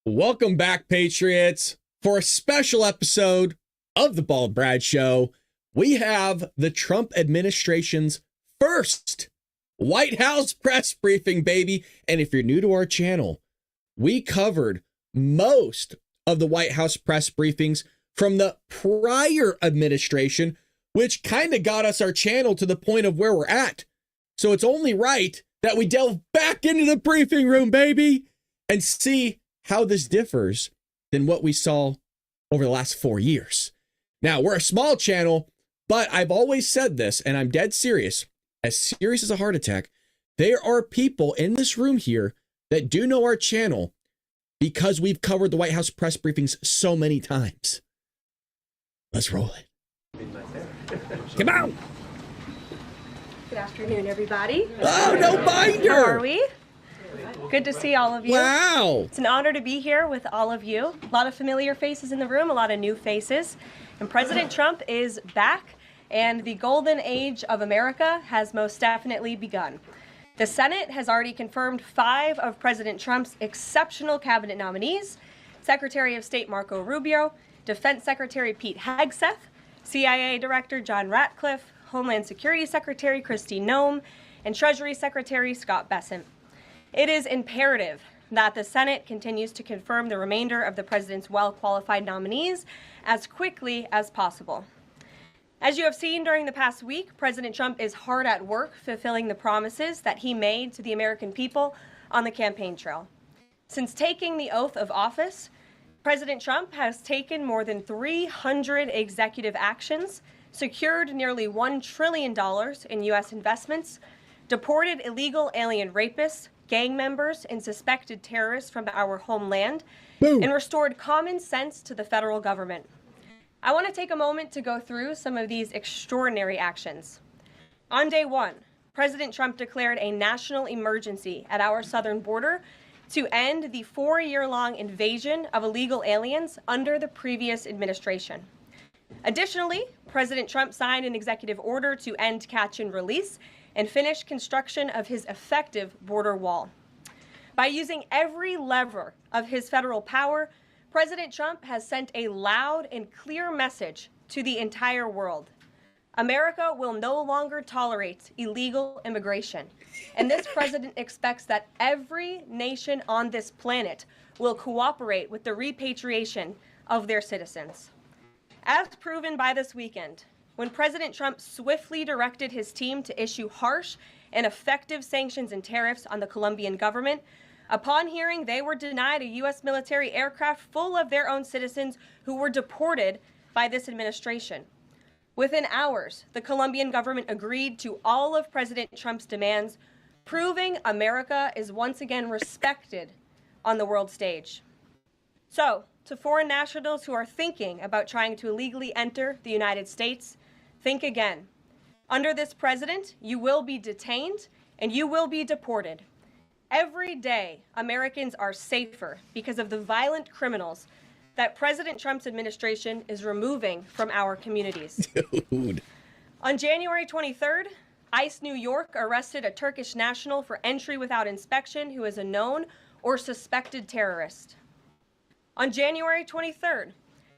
Welcome back, Patriots. For a special episode of The Bald Brad Show, we have the Trump administration's first White House press briefing, baby. And if you're new to our channel, we covered most of the White House press briefings from the prior administration, which kind of got us our channel to the point of where we're at. So it's only right that we delve back into the briefing room, baby, and see how this differs than what we saw over the last 4 years. Now, we're a small channel, but I've always said this, and I'm dead serious as a heart attack. There are people in this room here that do know our channel because we've covered the White House press briefings so many times. Let's roll it. Come on. Good afternoon, everybody. Oh, no binder. How are we? Good to see all of you. Wow. It's an honor to be here with all of you. A lot of familiar faces in the room, a lot of new faces. And President Trump is back, and the golden age of America has most definitely begun. The Senate has already confirmed 5 of President Trump's exceptional cabinet nominees: Secretary of State Marco Rubio, Defense Secretary Pete Hegseth, CIA Director John Ratcliffe, Homeland Security Secretary Kristi Noem, and Treasury Secretary Scott Bessent. It is imperative that the Senate continues to confirm the remainder of the president's well-qualified nominees as quickly as possible. As you have seen during the past week, President Trump is hard at work fulfilling the promises that he made to the American people on the campaign trail. Since taking the oath of office, President Trump has taken more than 300 executive actions, secured nearly $1 trillion in U.S. investments, deported illegal alien rapists, gang members, and suspected terrorists from our homeland, and restored common sense to the federal government. I want to take a moment to go through some of these extraordinary actions. On day 1, President Trump declared a national emergency at our southern border to end the 4-year-long invasion of illegal aliens under the previous administration. Additionally, President Trump signed an executive order to end catch and release and finish construction of his effective border wall. By using every lever of his federal power, President Trump has sent a loud and clear message to the entire world. America will no longer tolerate illegal immigration, and this president expects that every nation on this planet will cooperate with the repatriation of their citizens. As proven by this weekend, when President Trump swiftly directed his team to issue harsh and effective sanctions and tariffs on the Colombian government, upon hearing they were denied a U.S. military aircraft full of their own citizens who were deported by this administration. Within hours, the Colombian government agreed to all of President Trump's demands, proving America is once again respected on the world stage. So, to foreign nationals who are thinking about trying to illegally enter the United States, think again. Under this president, you will be detained and you will be deported. Every day, Americans are safer because of the violent criminals that President Trump's administration is removing from our communities. Dude. On January 23rd, ICE New York arrested a Turkish national for entry without inspection who is a known or suspected terrorist. On January 23rd,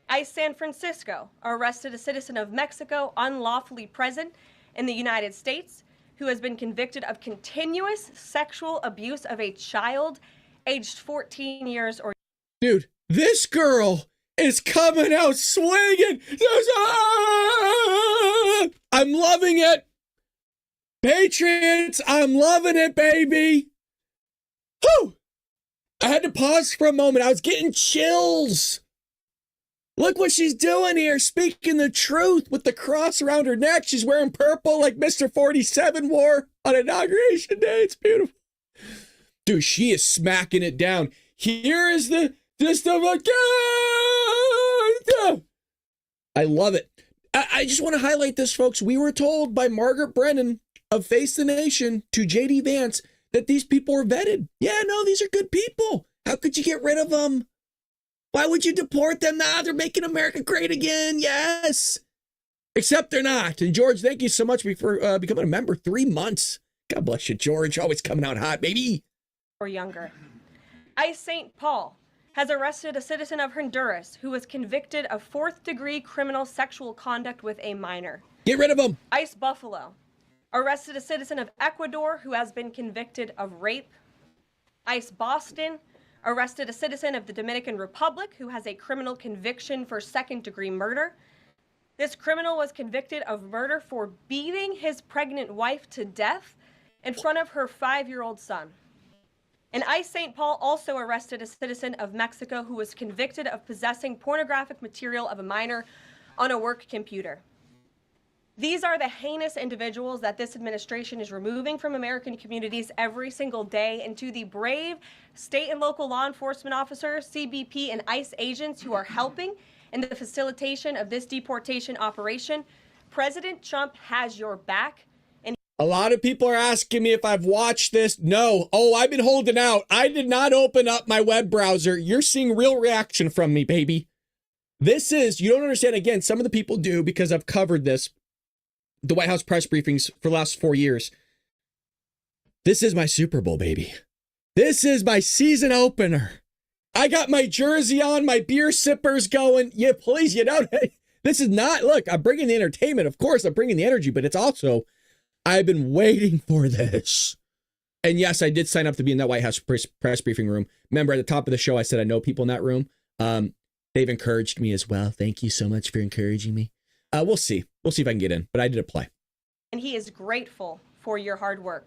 ICE San Francisco arrested a citizen of Mexico unlawfully present in the United States who has been convicted of continuous sexual abuse of a child aged 14 years or... Dude, this girl is coming out swinging. I'm loving it. Patriots, I'm loving it, baby. Whew. I had to pause for a moment. I was getting chills. Look what she's doing here, speaking the truth with the cross around her neck. She's wearing purple like Mr. 47 wore on Inauguration Day. It's beautiful. Dude, she is smacking it down. Here is the system of God. I love it. I just want to highlight this, folks. We were told by Margaret Brennan of Face the Nation to J.D. Vance that these people are vetted. Yeah, no, these are good people. How could you get rid of them? Why would you deport them now? They're making America great again. Yes. Except they're not. And George, thank you so much for becoming a member. 3 months. God bless you, George. Always coming out hot, baby. Or younger. ICE St. Paul has arrested a citizen of Honduras who was convicted of fourth-degree criminal sexual conduct with a minor. Get rid of them. ICE Buffalo arrested a citizen of Ecuador who has been convicted of rape. ICE Boston arrested a citizen of the Dominican Republic who has a criminal conviction for second-degree murder. This criminal was convicted of murder for beating his pregnant wife to death in front of her 5-year-old son. And ICE St. Paul also arrested a citizen of Mexico who was convicted of possessing pornographic material of a minor on a work computer. These are the heinous individuals that this administration is removing from American communities every single day, and to the brave state and local law enforcement officers, CBP, and ICE agents who are helping in the facilitation of this deportation operation, President Trump has your back. And a lot of people are asking me if I've watched this. No. Oh, I've been holding out. I did not open up my web browser. You're seeing real reaction from me, baby. This is, you don't understand, again, some of the people do because I've covered this. The White House press briefings for the last 4 years. This is my Super Bowl, baby. This is my season opener. I got my jersey on, my beer sippers going. Yeah, please, you know, this is not, look, I'm bringing the entertainment. Of course, I'm bringing the energy, but it's also, I've been waiting for this. And yes, I did sign up to be in that White House press briefing room. Remember, at the top of the show, I said I know people in that room. They've encouraged me as well. Thank you so much for encouraging me. We'll see. We'll see if I can get in, but I did apply. And he is grateful for your hard work.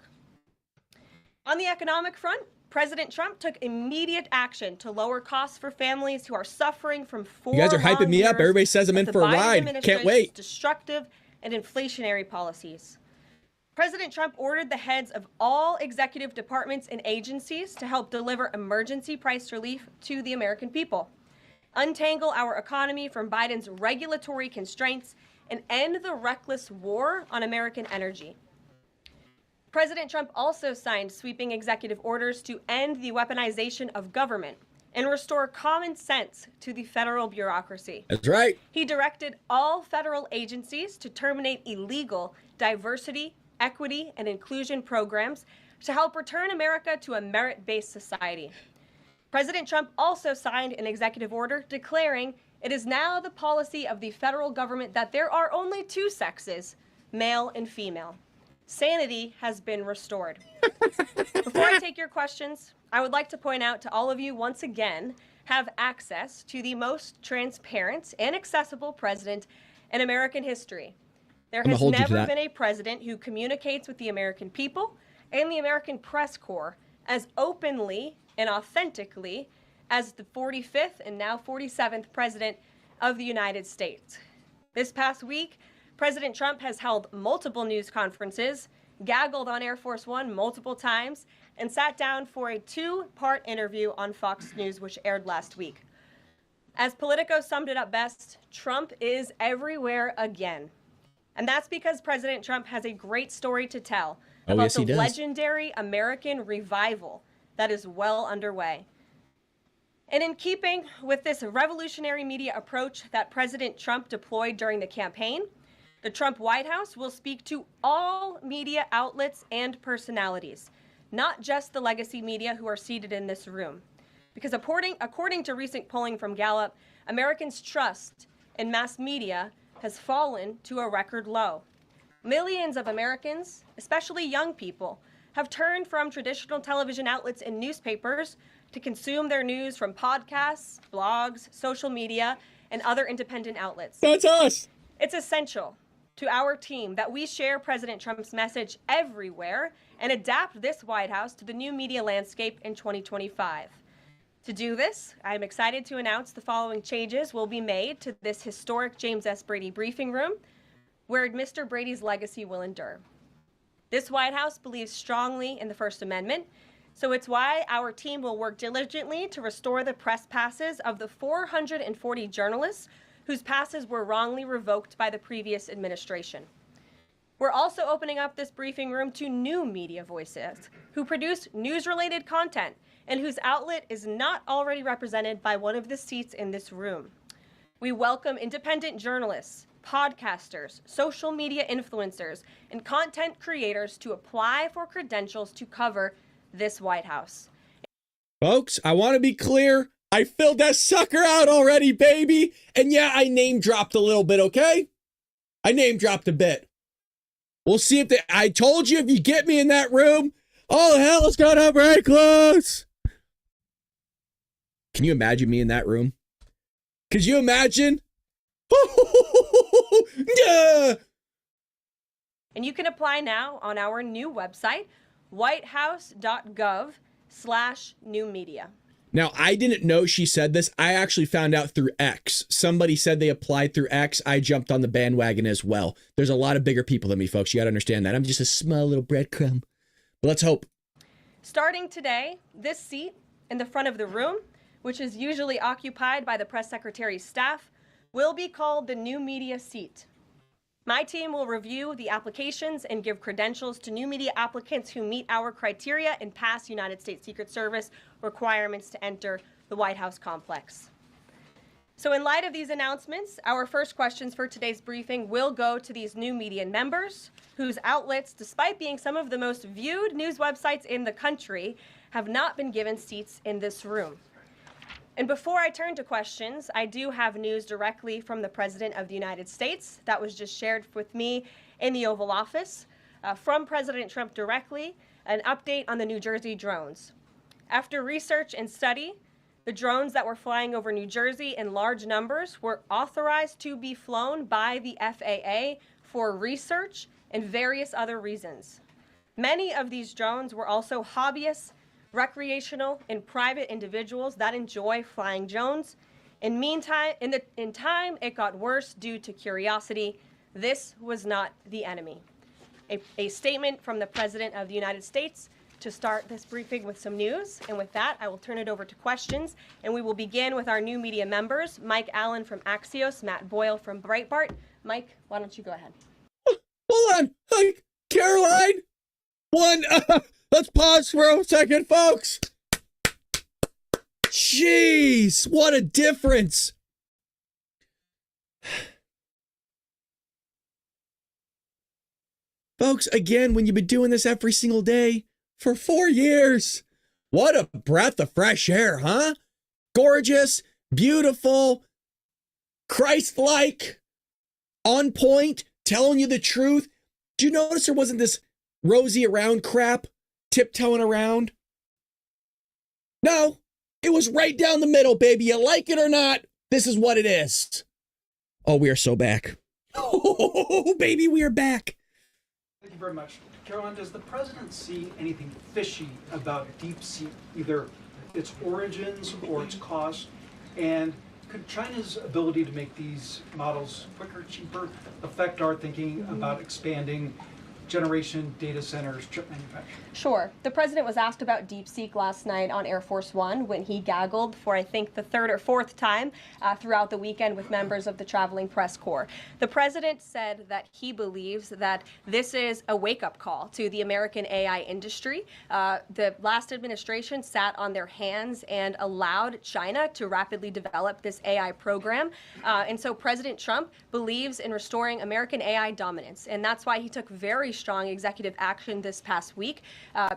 On the economic front, President Trump took immediate action to lower costs for families who are suffering from 4 You guys are hyping me up. Everybody says I'm in for a ride. Can't wait. Destructive and inflationary policies. President Trump ordered the heads of all executive departments and agencies to help deliver emergency price relief to the American people, untangle our economy from Biden's regulatory constraints, and end the reckless war on American energy. President Trump also signed sweeping executive orders to end the weaponization of government and restore common sense to the federal bureaucracy. That's right. He directed all federal agencies to terminate illegal diversity, equity, and inclusion programs to help return America to a merit-based society. President Trump also signed an executive order declaring it is now the policy of the federal government that there are only 2 sexes, male and female. Sanity has been restored. Before I take your questions, I would like to point out to all of you once again have access to the most transparent and accessible president in American history. There has never been a president who communicates with the American people and the American press corps as openly and authentically as the 45th and now 47th president of the United States. This past week, President Trump has held multiple news conferences, gaggled on Air Force One multiple times, and sat down for a two-part interview on Fox News, which aired last week. As Politico summed it up best, Trump is everywhere again. And that's because President Trump has a great story to tell about the legendary American revival that is well underway. And in keeping with this revolutionary media approach that President Trump deployed during the campaign, the Trump White House will speak to all media outlets and personalities, not just the legacy media who are seated in this room. Because according to recent polling from Gallup, Americans' trust in mass media has fallen to a record low. Millions of Americans, especially young people, have turned from traditional television outlets and newspapers to consume their news from podcasts, blogs, social media, and other independent outlets. That's us. It's essential to our team that we share President Trump's message everywhere and adapt this White House to the new media landscape in 2025. To do this, I'm excited to announce the following changes will be made to this historic James S. Brady briefing room, where Mr. Brady's legacy will endure. This White House believes strongly in the First Amendment, so it's why our team will work diligently to restore the press passes of the 440 journalists whose passes were wrongly revoked by the previous administration. We're also opening up this briefing room to new media voices who produce news-related content and whose outlet is not already represented by one of the seats in this room. We welcome independent journalists, podcasters, social media influencers, and content creators to apply for credentials to cover this White House. Folks, I want to be clear. I filled that sucker out already, baby. And yeah, I name dropped a little bit, okay? I name dropped a bit. We'll see if I told you if you get me in that room, all hell is gonna break loose. Can you imagine me in that room? Could you imagine? Yeah. And you can apply now on our new website, whitehouse.gov/newmedia. Now, I didn't know she said this. I actually found out through X. Somebody said they applied through X. I jumped on the bandwagon as well. There's a lot of bigger people than me, folks. You got to understand that. I'm just a small little breadcrumb. But let's hope. Starting today, this seat in the front of the room, which is usually occupied by the press secretary's staff, will be called the new media seat. My team will review the applications and give credentials to new media applicants who meet our criteria and pass United States Secret Service requirements to enter the White House complex. So in light of these announcements, our first questions for today's briefing will go to these new media members whose outlets, despite being some of the most viewed news websites in the country, have not been given seats in this room. And before I turn to questions, I do have news directly from the President of the United States that was just shared with me in the Oval Office from President Trump directly, an update on the New Jersey drones. After research and study, the drones that were flying over New Jersey in large numbers were authorized to be flown by the FAA for research and various other reasons. Many of these drones were also hobbyists, recreational, and private individuals that enjoy flying drones. In time, it got worse due to curiosity. This was not the enemy. A statement from the President of the United States to start this briefing with some news. And with that, I will turn it over to questions. And we will begin with our new media members, Mike Allen from Axios, Matt Boyle from Breitbart. Mike, why don't you go ahead? Hold on. Hi, Caroline. Let's pause for a second, folks. Jeez, what a difference. Folks, again, when you've been doing this every single day for 4 years, what a breath of fresh air, huh? Gorgeous, beautiful, Christ-like, on point, telling you the truth. Do you notice there wasn't this rosy around crap? Tiptoeing around? No, it was right down the middle, baby. You like it or not, this is what it is. Oh, we are so back. Oh, baby, we are back. Thank you very much. Caroline, does the president see anything fishy about DeepSeek, either its origins or its cost? And Could China's ability to make these models quicker, cheaper, affect our thinking about expanding generation data centers, chip manufacturing? Sure. The president was asked about DeepSeek last night on Air Force One when he gaggled for, I think, the third or fourth time throughout the weekend with members of the traveling press corps. The president said that he believes that this is a wake-up call to the American AI industry. The last administration sat on their hands and allowed China to rapidly develop this AI program. And so President Trump believes in restoring American AI dominance. And that's why he took very strong executive action this past week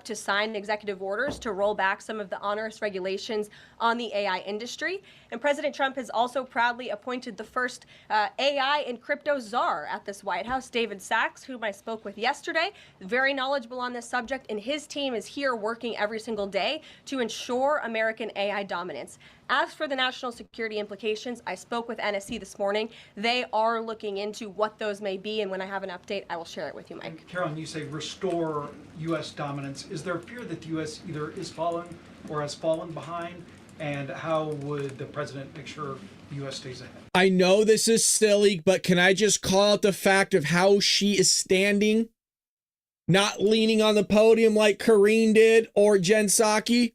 to sign executive orders to roll back some of the onerous regulations on the AI industry. And President Trump has also proudly appointed the first AI and crypto czar at this White House, David Sachs, whom I spoke with yesterday, very knowledgeable on this subject, and his team is here working every single day to ensure American AI dominance. As for the national security implications, I spoke with NSC this morning. They are looking into what those may be, and when I have an update, I will share it with you, Mike. And Caroline, you say restore U.S. dominance. Is there a fear that the U.S. either is falling or has fallen behind? And how would the president make sure the U.S. stays ahead? I know this is silly, but can I just call out the fact of how she is standing? Not leaning on the podium like Karine did or Jen Psaki?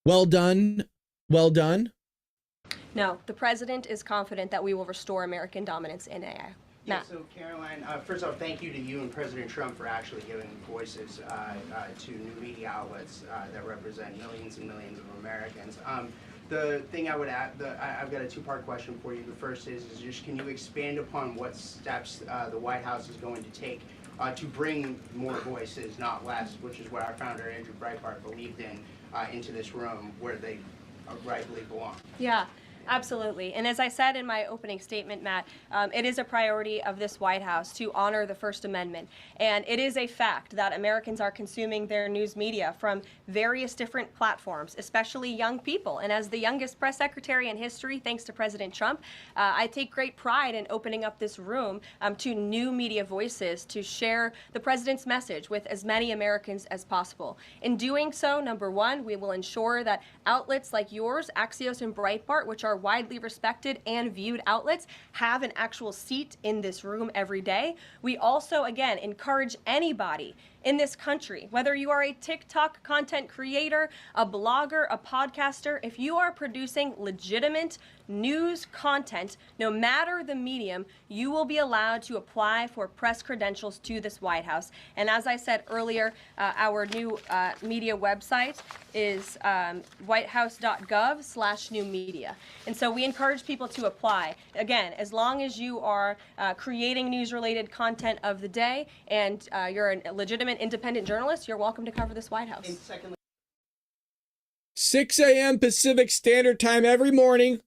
Well done. Well done. No, the president is confident that we will restore American dominance in AI. Yeah, so Caroline, first off, thank you to you and President Trump for actually giving voices to new media outlets that represent millions and millions of Americans. The thing I would add, I've got a two-part question for you. The first is just can you expand upon what steps the White House is going to take to bring more voices, not less, which is what our founder Andrew Breitbart believed in, into this room where they rightfully belong? Yeah. Absolutely. And as I said in my opening statement, Matt, it is a priority of this White House to honor the First Amendment. And it is a fact that Americans are consuming their news media from various different platforms, especially young people. And as the youngest press secretary in history, thanks to President Trump, I take great pride in opening up this room to new media voices to share the president's message with as many Americans as possible. In doing so, number one, we will ensure that outlets like yours, Axios and Breitbart, which are widely respected and viewed outlets, have an actual seat in this room every day. We also, again, encourage anybody in this country, whether you are a TikTok content creator, a blogger, a podcaster, if you are producing legitimate news content, no matter the medium, you will be allowed to apply for press credentials to this White House. And as I said earlier, our new media website is whitehouse.gov/new media. And so we encourage people to apply. Again, as long as you are creating news-related content of the day and you're a legitimate independent journalist, you're welcome to cover this White House. And secondly, 6 a.m. Pacific Standard Time every morning,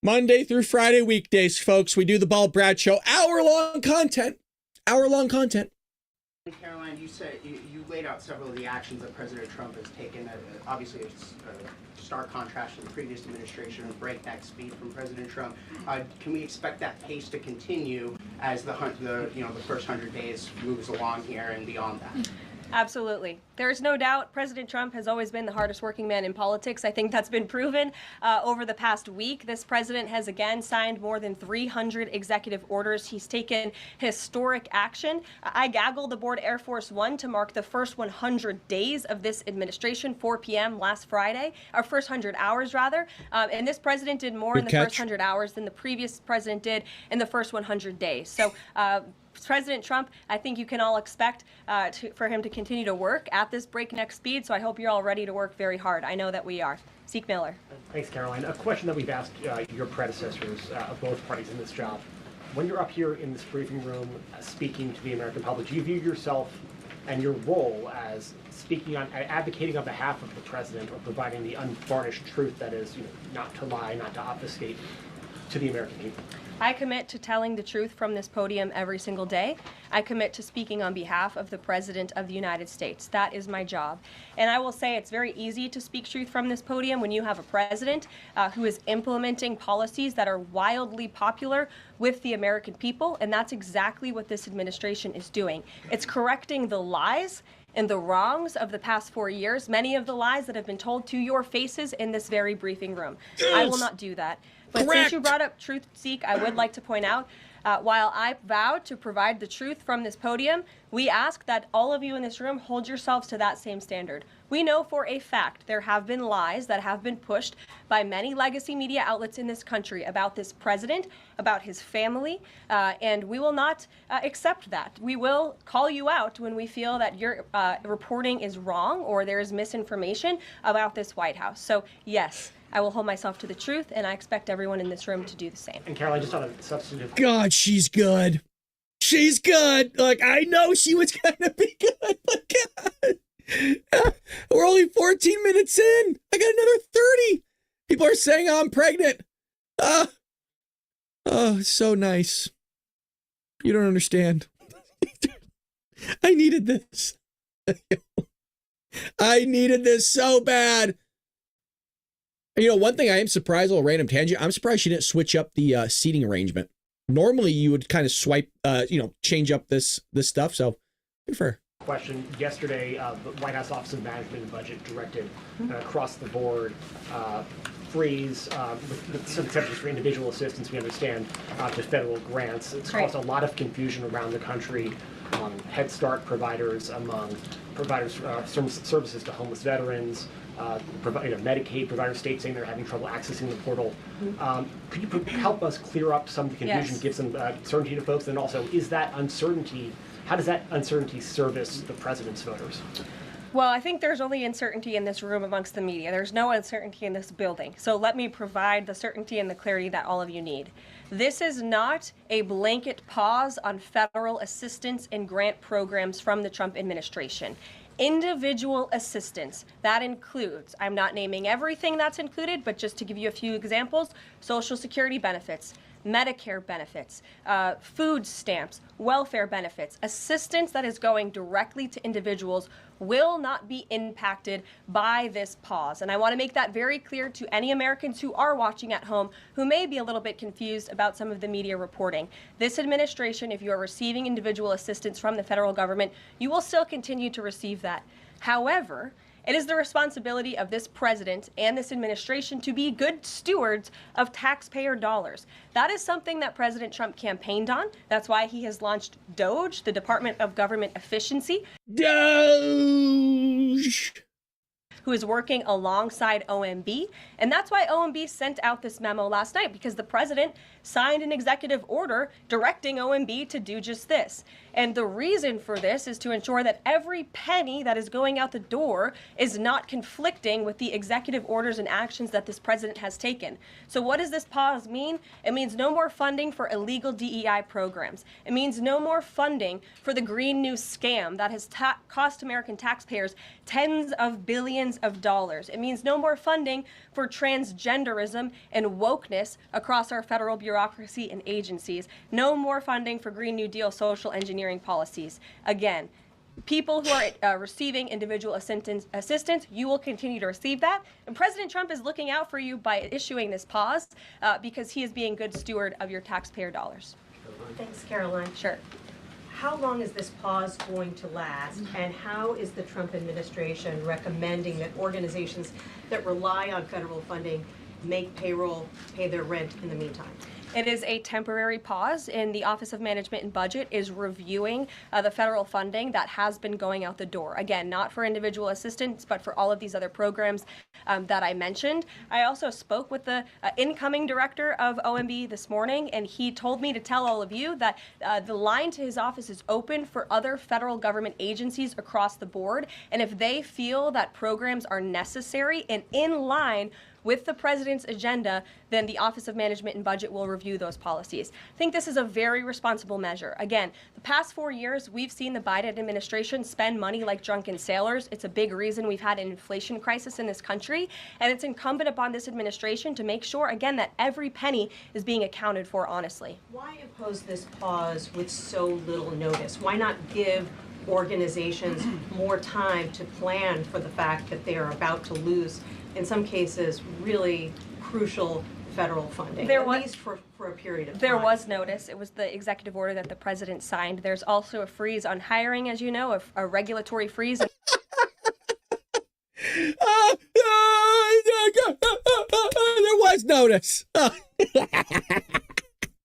Monday through Friday weekdays, folks. We do the Bald Brad Show. Hour-long content. Hour-long content. Caroline, you said you laid out several of the actions that President Trump has taken. Obviously, it's a stark contrast to the previous administration, a breakneck speed from President Trump. Can we expect that pace to continue as the first 100 days moves along here and beyond that? Absolutely. There is no doubt President Trump has always been the hardest working man in politics. I think that's been proven over the past week. This president has again signed more than 300 executive orders. He's taken historic action. I gaggled aboard Air Force One to mark the first 100 days of this administration, 4 p.m. last Friday, or first 100 hours rather. And this president did more in the first 100 hours than the previous president did in the first 100 days. So President Trump, I think you can all expect for him to continue to work at this breakneck speed, so I hope you're all ready to work very hard. I know that we are. Zeke Miller. Thanks, Caroline. A question that we've asked your predecessors of both parties in this job. When you're up here in this briefing room speaking to the American public, do you view yourself and your role as speaking on, advocating on behalf of the president or providing the unvarnished truth that is, not to lie, not to obfuscate to the American people? I commit to telling the truth from this podium every single day. I commit to speaking on behalf of the President of the United States. That is my job. And I will say it's very easy to speak truth from this podium when you have a president who is implementing policies that are wildly popular with the American people. And that's exactly what this administration is doing. It's correcting the lies and the wrongs of the past 4 years, many of the lies that have been told to your faces in this very briefing room. I will not do that. But Correct. since you brought up Truth Seek, I would like to point out, while I vowed to provide the truth from this podium, we ask that all of you in this room hold yourselves to that same standard. We know for a fact there have been lies that have been pushed by many legacy media outlets in this country about this president, about his family, and we will not accept that. We will call you out when we feel that your reporting is wrong or there is misinformation about this White House. So yes, I will hold myself to the truth, and I expect everyone in this room to do the same. And Caroline, just on a substantive... God, she's good. She's good. Like, I know she was going to be good, but God. We're only 14 minutes in. I got another 30. People are saying I'm pregnant. Oh, it's so nice. You don't understand. I needed this. I needed this so bad. You know, one thing I am surprised, a little random tangent, I'm surprised she didn't switch up the seating arrangement. Normally, you would kind of swipe, change up this stuff. So, good for her. Question. Yesterday, the White House Office of Management and Budget directed across the board freeze, with some exceptions for individual assistance, we understand, to federal grants. It's caused a lot of confusion around the country among Head Start providers, among providers services to homeless veterans, Medicaid providers, states saying they're having trouble accessing the portal. Could you help us clear up some of the confusion, give some certainty to folks, and also is that uncertainty, how does that uncertainty service the president's voters? Well, I think there's only uncertainty in this room amongst the media. There's no uncertainty in this building. So let me provide the certainty and the clarity that all of you need. This is not a blanket pause on federal assistance and grant programs from the Trump administration. Individual assistance, that includes, I'm not naming everything that's included, but just to give you a few examples, Social Security benefits, Medicare benefits, food stamps, welfare benefits, assistance that is going directly to individuals will not be impacted by this pause. And I want to make that very clear to any Americans who are watching at home who may be a little bit confused about some of the media reporting. This administration, if you are receiving individual assistance from the federal government, you will still continue to receive that. However, it is the responsibility of this president and this administration to be good stewards of taxpayer dollars. That is something that President Trump campaigned on. That's why he has launched DOGE, the Department of Government Efficiency. Doge! Who is working alongside OMB. And that's why OMB sent out this memo last night, because the president signed an executive order directing OMB to do just this. And the reason for this is to ensure that every penny that is going out the door is not conflicting with the executive orders and actions that this president has taken. So what does this pause mean? It means no more funding for illegal DEI programs. It means no more funding for the Green New scam that has cost American taxpayers tens of billions of dollars. It means no more funding for transgenderism and wokeness across our federal bureaucracy and agencies. No more funding for Green New Deal social engineering policies. Again, people who are receiving individual assistance, you will continue to receive that. And President Trump is looking out for you by issuing this pause because he is being good steward of your taxpayer dollars. Thanks, Caroline. Sure. How long is this pause going to last, and how is the Trump administration recommending that organizations that rely on federal funding make payroll, pay their rent in the meantime? It is a temporary pause, and the Office of Management and Budget is reviewing the federal funding that has been going out the door. Again, not for individual assistance, but for all of these other programs that I mentioned. I also spoke with the incoming director of OMB this morning, and he told me to tell all of you that the line to his office is open for other federal government agencies across the board, and if they feel that programs are necessary and in line with the president's agenda, then the Office of Management and Budget will review those policies. I think this is a very responsible measure. Again, the past 4 years, we've seen the Biden administration spend money like drunken sailors. It's a big reason we've had an inflation crisis in this country, and it's incumbent upon this administration to make sure, again, that every penny is being accounted for honestly. Why impose this pause with so little notice? Why not give organizations more time to plan for the fact that they are about to lose, in some cases, really crucial federal funding, at least for a period of time? There was notice. It was the executive order that the president signed. There's also a freeze on hiring, as you know, a regulatory freeze. There was notice.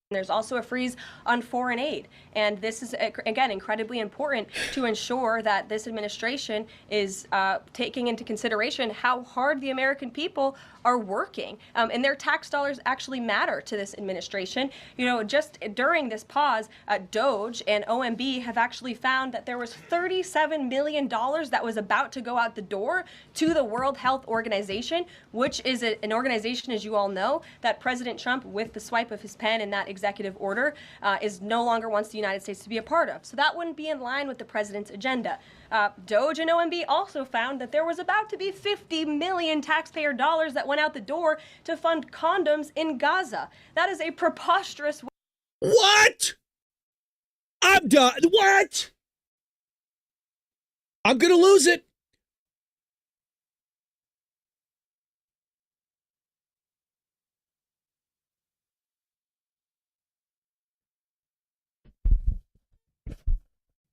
There's also a freeze on foreign aid. And this is, again, incredibly important to ensure that this administration is taking into consideration how hard the American people are working. And their tax dollars actually matter to this administration. You know, just during this pause, DOGE and OMB have actually found that there was $37 million that was about to go out the door to the World Health Organization, which is an organization, as you all know, that President Trump, with the swipe of his pen in that executive order, is no longer wants the United States to be a part of. So that wouldn't be in line with the president's agenda. DOGE and OMB also found that there was about to be 50 million taxpayer dollars that went out the door to fund condoms in Gaza. That is a preposterous. What? I'm done. What? I'm going to lose it.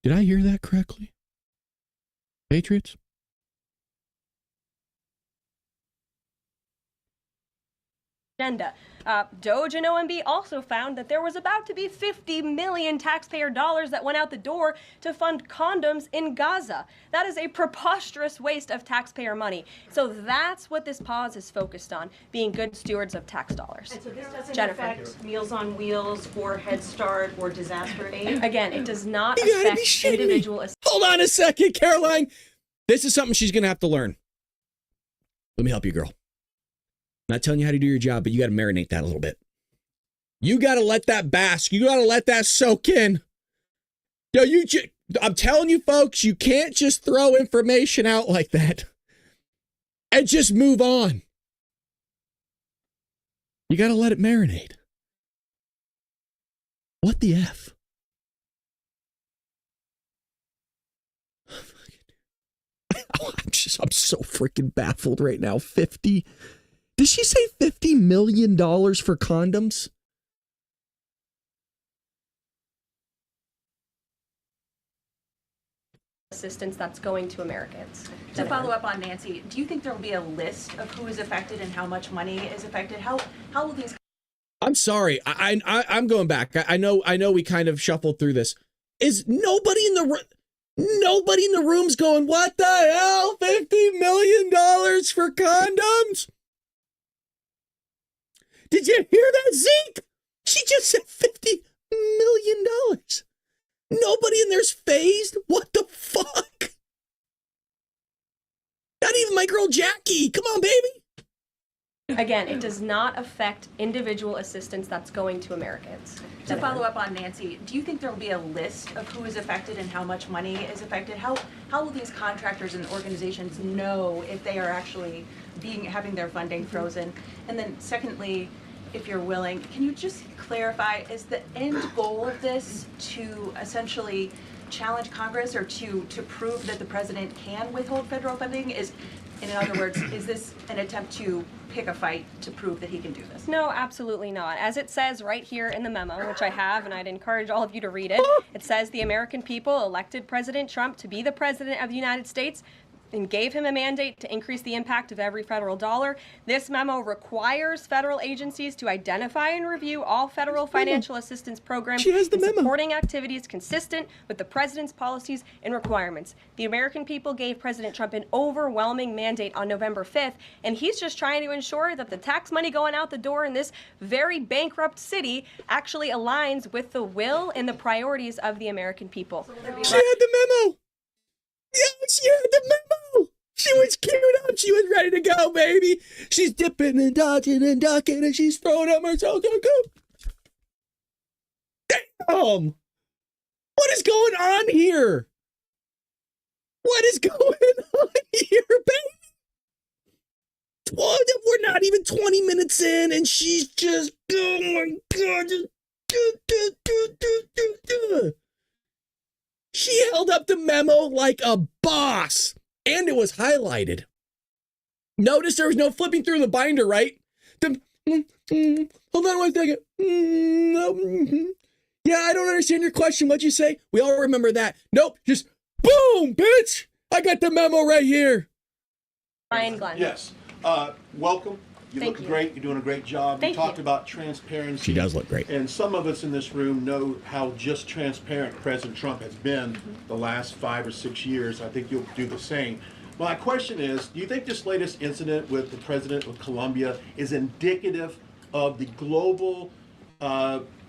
Did I hear that correctly? Patriots? Agenda. DOGE and OMB also found that there was about to be 50 million taxpayer dollars that went out the door to fund condoms in Gaza. That is a preposterous waste of taxpayer money. So that's what this pause is focused on, being good stewards of tax dollars. And so this doesn't Jennifer. affect Meals on Wheels or Head Start or disaster aid? Again, it does not You gotta be affect shitting me. individual. Hold on a second, Caroline. This is something she's going to have to learn. Let me help you, girl. Not telling you how to do your job, but you got to marinate that a little bit. You got to let that bask. You got to let that soak in. Yo, I'm telling you, folks, you can't just throw information out like that and just move on. You got to let it marinate. What the F? I'm so freaking baffled right now. 50. Did she say $50 million for condoms? Assistance that's going to Americans. To follow up on Nancy, do you think there will be a list of who is affected and how much money is affected? How will these? I'm sorry. I'm going back. I know we kind of shuffled through this. Is nobody in the room's going, what the hell? $50 million for condoms? Did you hear that, Zeke? She just said $50 million. Nobody in there's phased? What the fuck? Not even my girl Jackie. Come on, baby. Again, it does not affect individual assistance that's going to Americans. To follow up on Nancy, do you think there will be a list of who is affected and how much money is affected? How will these contractors and organizations know if they are actually having their funding frozen? And then secondly, if you're willing, can you just clarify, is the end goal of this to essentially challenge Congress or to prove that the president can withhold federal funding? In other words, is this an attempt to pick a fight to prove that he can do this? No, absolutely not. As it says right here in the memo, which I have, and I'd encourage all of you to read it, it says the American people elected President Trump to be the president of the United States and gave him a mandate to increase the impact of every federal dollar. This memo requires federal agencies to identify and review all federal financial assistance programs and supporting activities consistent with the president's policies and requirements. The American people gave President Trump an overwhelming mandate on November 5th, and he's just trying to ensure that the tax money going out the door in this very bankrupt city actually aligns with the will and the priorities of the American people. She had the memo. Yeah, she had the memo. She was queued up. She was ready to go, baby. She's dipping and dodging and ducking, and she's throwing up herself. Damn. What is going on here? What is going on here, baby? We're not even 20 minutes in, and she's just, oh my God. She held up the memo like a boss, and it was highlighted. Notice there was no flipping through the binder, right? Hold on one second. Yeah, I don't understand your question. What'd you say? We all remember that. Nope, just boom, bitch. I got the memo right here. Ryan Glenn. Yes. Welcome. You Thank look you. great. You're doing a great job. Thank you talked you. about transparency. She does look great. And some of us in this room know how just transparent President Trump has been the last 5 or 6 years. I think you'll do the same. My question is, do you think this latest incident with the president of Colombia is indicative of the global,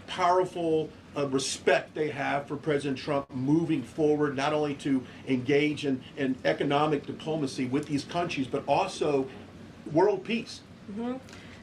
powerful respect they have for President Trump moving forward, not only to engage in economic diplomacy with these countries, but also world peace?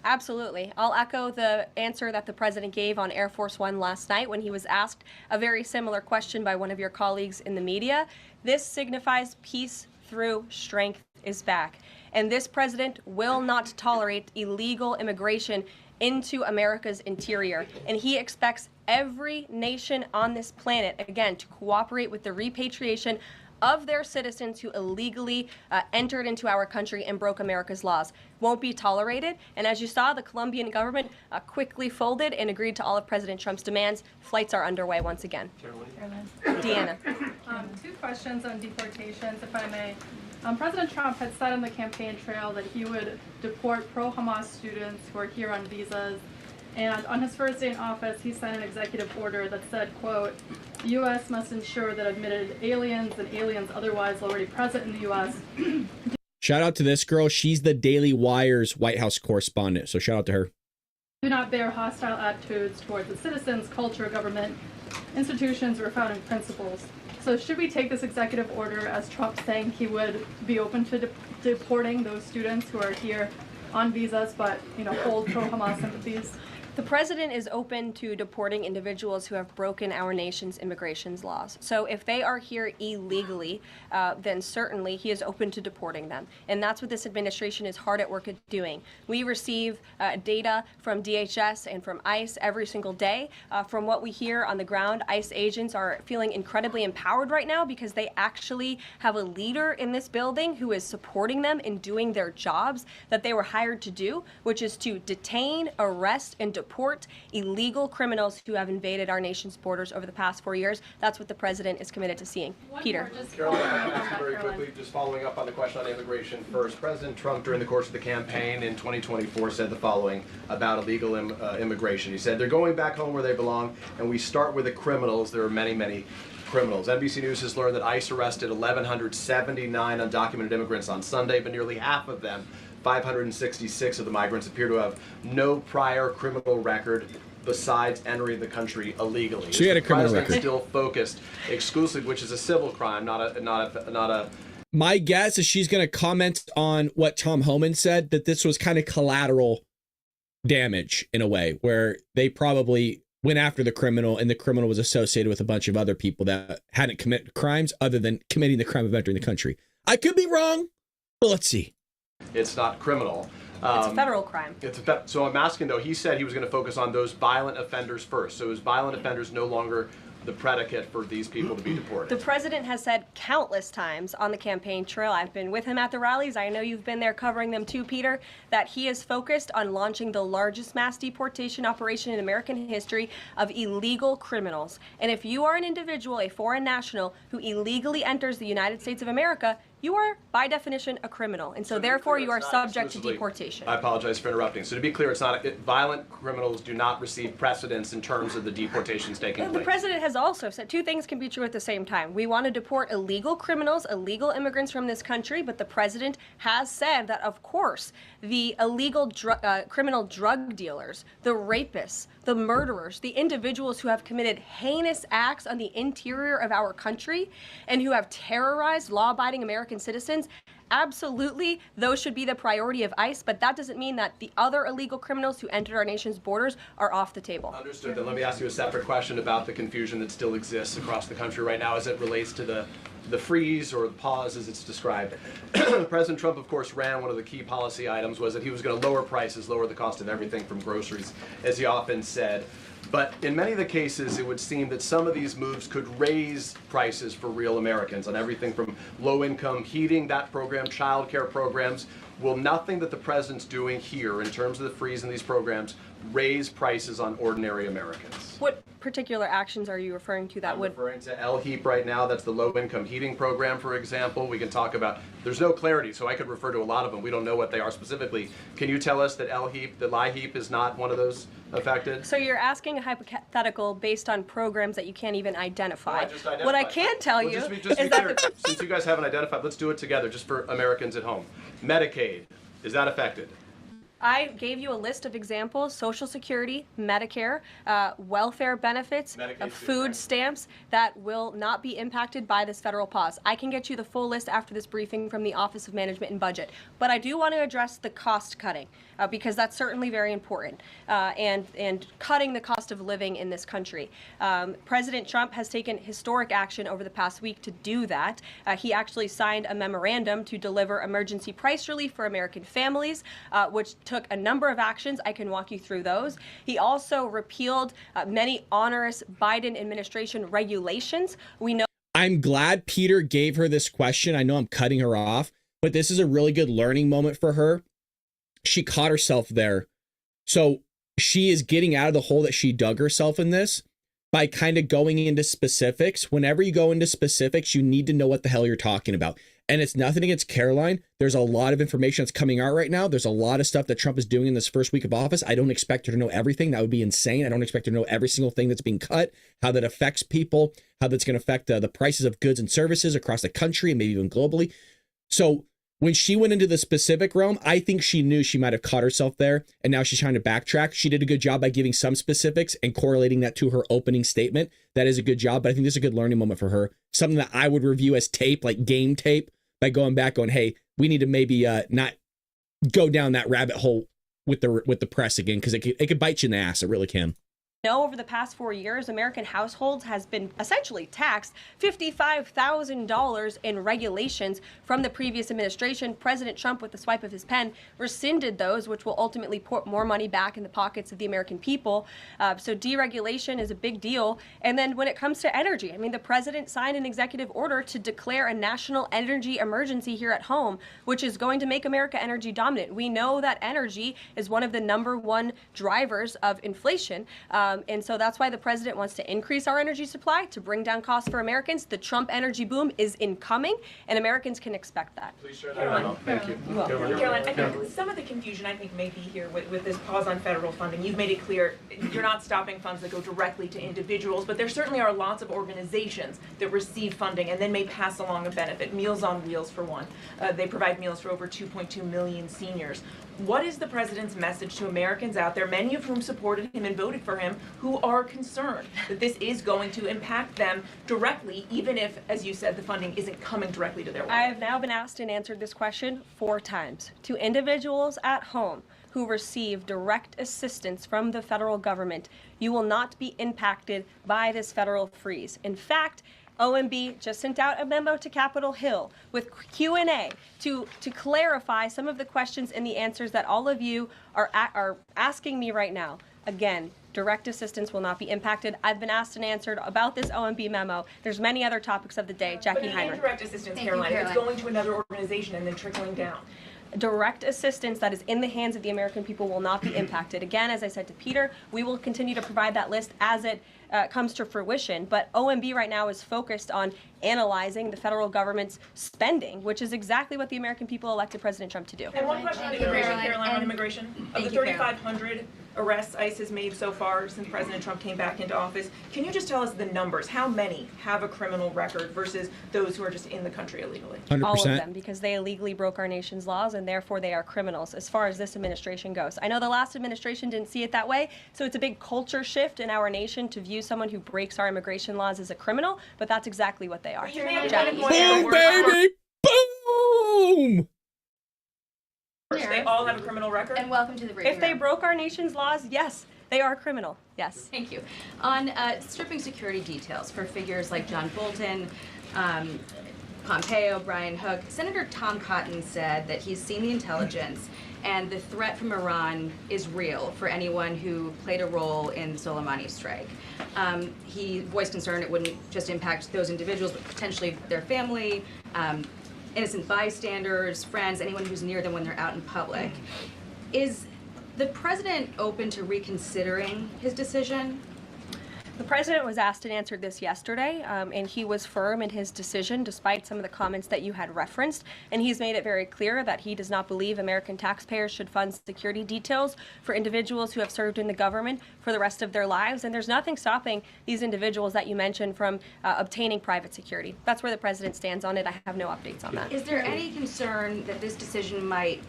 Absolutely. I'll echo the answer that the president gave on Air Force One last night when he was asked a very similar question by one of your colleagues in the media. This signifies peace through strength is back. And this president will not tolerate illegal immigration into America's interior. And he expects every nation on this planet, again, to cooperate with the repatriation of their citizens who illegally entered into our country and broke America's laws. Won't be tolerated. And as you saw, the Colombian government quickly folded and agreed to all of President Trump's demands. Flights are underway once again. Deanna. 2 questions on deportations, if I may. President Trump had said on the campaign trail that he would deport pro-Hamas students who are here on visas. And on his first day in office, he signed an executive order that said, quote, the U.S. must ensure that admitted aliens and aliens otherwise already present in the U.S. Shout out to this girl. She's the Daily Wire's White House correspondent. So shout out to her. do not bear hostile attitudes towards the citizens, culture, government, institutions, or founding principles. So should we take this executive order as Trump saying he would be open to deporting those students who are here on visas but, hold pro-Hamas sympathies? The president is open to deporting individuals who have broken our nation's immigration laws. So if they are here illegally, then certainly he is open to deporting them. And that's what this administration is hard at work at doing. We receive data from DHS and from ICE every single day. From what we hear on the ground, ICE agents are feeling incredibly empowered right now because they actually have a leader in this building who is supporting them in doing their jobs that they were hired to do, which is to detain, arrest, and deport illegal criminals who have invaded our nation's borders over the past 4 years. That's what the president is committed to seeing. Peter. Caroline, I can ask you very quickly, just following up on the question on immigration first. President Trump, during the course of the campaign in 2024, said the following about illegal immigration. He said, they're going back home where they belong, and we start with the criminals. There are many, many criminals. NBC News has learned that ICE arrested 1,179 undocumented immigrants on Sunday, but nearly half of them, 566 of the migrants, appear to have no prior criminal record besides entering the country illegally. So you had a criminal record. Still focused exclusively, which is a civil crime, not a. My guess is she's going to comment on what Tom Homan said, that this was kind of collateral damage in a way, where they probably went after the criminal and the criminal was associated with a bunch of other people that hadn't committed crimes other than committing the crime of entering the country. I could be wrong, but let's see. It's not criminal. It's a federal crime. So I'm asking, though, he said he was going to focus on those violent offenders first. So is violent offenders no longer the predicate for these people to be deported? The president has said countless times on the campaign trail, I've been with him at the rallies, I know you've been there covering them too, Peter, that he is focused on launching the largest mass deportation operation in American history of illegal criminals. And if you are an individual, a foreign national, who illegally enters the United States of America, you are, by definition, a criminal. And so therefore, you are subject to deportation. I apologize for interrupting. So to be clear, it's not violent criminals do not receive precedence in terms of the deportations taking place. The president has also said two things can be true at the same time. We want to deport illegal criminals, illegal immigrants from this country, but the president has said that, of course, the illegal criminal drug dealers, the rapists, the murderers, the individuals who have committed heinous acts on the interior of our country and who have terrorized law-abiding American citizens, absolutely, those should be the priority of ICE, but that doesn't mean that the other illegal criminals who entered our nation's borders are off the table. Understood. Then let me ask you a separate question about the confusion that still exists across the country right now as it relates to the freeze or the pause as it's described. President Trump, of course, ran one of the key policy items was that he was going to lower prices, lower the cost of everything from groceries, as he often said. But in many of the cases, it would seem that some of these moves could raise prices for real Americans on everything from low-income heating, that program, child care programs. Will nothing that the president's doing here in terms of the freeze in these programs raise prices on ordinary Americans? What particular actions are you referring to that I'm would? referring to LHEAP right now. That's the low-income heating program, for example. We can talk about, there's no clarity, so I could refer to a lot of them. We don't know what they are specifically. Can you tell us that LHEAP is not one of those affected? So you're asking a hypothetical based on programs that you can't even identify. No, I just identified. What I can tell you Just be is clear, that since you guys haven't identified, let's do it together, just for Americans at home. Medicaid, is that affected? I gave you a list of examples: Social Security, Medicare, welfare benefits, food stamps that will not be impacted by this federal pause. I can get you the full list after this briefing from the Office of Management and Budget. But I do want to address the cost cutting because that's certainly very important, and cutting the cost of living in this country. President Trump has taken historic action over the past week to do that. He actually signed a memorandum to deliver emergency price relief for American families, which took a number of actions. I can walk you through those. He also repealed many onerous Biden administration regulations. We know. I'm glad Peter gave her this question. I know I'm cutting her off, but this is a really good learning moment for her. She caught herself there. So she is getting out of the hole that she dug herself in this by kind of going into specifics. Whenever you go into specifics, you need to know what the hell you're talking about. And it's nothing against Karoline. There's a lot of information that's coming out right now. There's a lot of stuff that Trump is doing in this first week of office. I don't expect her to know everything. That would be insane. I don't expect her to know every single thing that's being cut, how that affects people, how that's going to affect the prices of goods and services across the country and maybe even globally. So when she went into the specific realm, I think she knew she might have caught herself there, and now she's trying to backtrack. She did a good job by giving some specifics and correlating that to her opening statement. That is a good job, but I think this is a good learning moment for her. Something that I would review as tape, like game tape, by going back on, hey, we need to maybe not go down that rabbit hole with the press again, because it could bite you in the ass. It really can. Over the past 4 years, American households has been essentially taxed $55,000 in regulations from the previous administration. President Trump, with the swipe of his pen, rescinded those, which will ultimately put more money back in the pockets of the American people. So deregulation is a big deal. And then when it comes to energy, I mean, the president signed an executive order to declare a national energy emergency here at home, which is going to make America energy dominant. We know that energy is one of the #1 drivers of inflation. And so that's why the president wants to increase our energy supply to bring down costs for Americans. The Trump energy boom is incoming, and Americans can expect that. Please share that out. Thank you. Karoline, I think some of the confusion may be here with this pause on federal funding. You've made it clear you're not stopping funds that go directly to individuals, but there certainly are lots of organizations that receive funding and then may pass along a benefit. Meals on Wheels, for one. They provide meals for over 2.2 million seniors. What is the president's message to Americans out there, many of whom supported him and voted for him, who are concerned that this is going to impact them directly, even if, as you said, the funding isn't coming directly to their wallet? I have now been asked and answered this question 4 times. To individuals at home who receive direct assistance from the federal government, you will not be impacted by this federal freeze. In fact, OMB just sent out a memo to Capitol Hill with Q&A to clarify some of the questions and the answers that all of you are asking me right now. Again, direct assistance will not be impacted. I've been asked and answered about this OMB memo. There's many other topics of the day. Jackie Heinrich. But indirect assistance, Karoline, if it's going to another organization and then trickling down. Direct assistance that is in the hands of the American people will not be impacted. Again, as I said to Peter, we will continue to provide that list as it comes to fruition. But OMB right now is focused on analyzing the federal government's spending, which is exactly what the American people elected President Trump to do. And one question on immigration, Karoline, on immigration. Of the 3,500 arrests ICE has made so far since President Trump came back into office, can you just tell us the numbers? How many have a criminal record versus those who are just in the country illegally? 100%. All of them, because they illegally broke our nation's laws and therefore they are criminals as far as this administration goes. I know the last administration didn't see it that way, so it's a big culture shift in our nation to view someone who breaks our immigration laws as a criminal, but that's exactly what they are. Boom, baby! Boom! They all have a criminal record? And welcome to the briefing If they room. broke our nation's laws, yes, they are criminal. Yes. Thank you. On stripping security details for figures like John Bolton, Pompeo, Brian Hook, Senator Tom Cotton said that he's seen the intelligence and the threat from Iran is real for anyone who played a role in Soleimani's strike. He voiced concern it wouldn't just impact those individuals, but potentially their family, innocent bystanders, friends, anyone who's near them when they're out in public. Is the president open to reconsidering his decision? The president was asked and answered this yesterday, and he was firm in his decision despite some of the comments that you had referenced. And he's made it very clear that he does not believe American taxpayers should fund security details for individuals who have served in the government for the rest of their lives. And there's nothing stopping these individuals that you mentioned from obtaining private security. That's where the president stands on it. I have no updates on that. Is there any concern that this decision might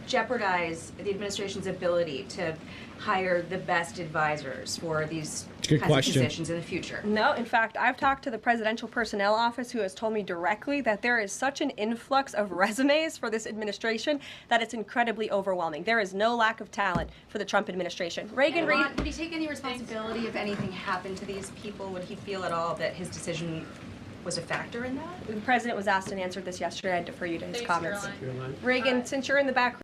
jeopardize the administration's ability to hire the best advisors for these kinds of positions in the future? No, in fact, I've talked to the Presidential Personnel Office, who has told me directly that there is such an influx of resumes for this administration that it's incredibly overwhelming. There is no lack of talent for the Trump administration. Reagan Reed. Would he take any responsibility if anything happened to these people? Would he feel at all that his decision was a factor in that? The president was asked and answered this yesterday. I defer you to his comments. Reagan, since you're in the back.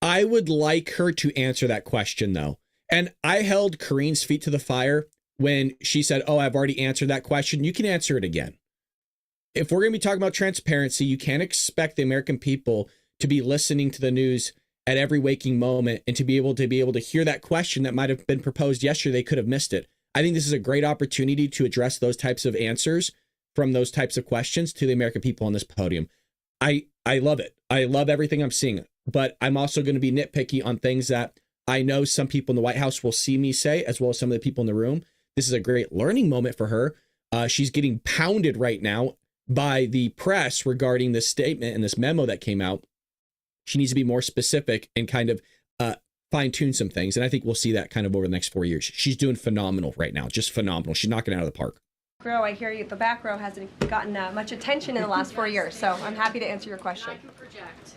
I would like her to answer that question, though. And I held Kareen's feet to the fire when she said, oh, I've already answered that question. You can answer it again. If we're going to be talking about transparency, you can't expect the American people to be listening to the news at every waking moment and to be able to hear that question that might have been proposed yesterday. They could have missed it. I think this is a great opportunity to address those types of answers from those types of questions to the American people on this podium. I love it. I love everything I'm seeing. But I'm also going to be nitpicky on things that I know some people in the White House will see me say, as well as some of the people in the room. This is a great learning moment for her. She's getting pounded right now by the press regarding this statement and this memo that came out. She needs to be more specific and kind of fine tune some things. And I think we'll see that kind of over the next 4 years. She's doing phenomenal right now. Just phenomenal. She's knocking it out of the park. Row, I hear you. The back row hasn't gotten much attention in the last 4 years, so I'm happy to answer your question. I can project.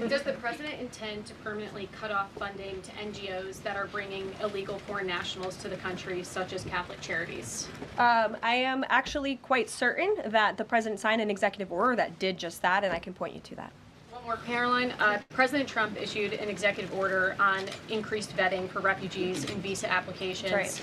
Does the president intend to permanently cut off funding to NGOs that are bringing illegal foreign nationals to the country, such as Catholic charities? I am actually quite certain that the president signed an executive order that did just that, and I can point you to that. One more, Caroline. President Trump issued an executive order on increased vetting for refugees in visa applications. Right.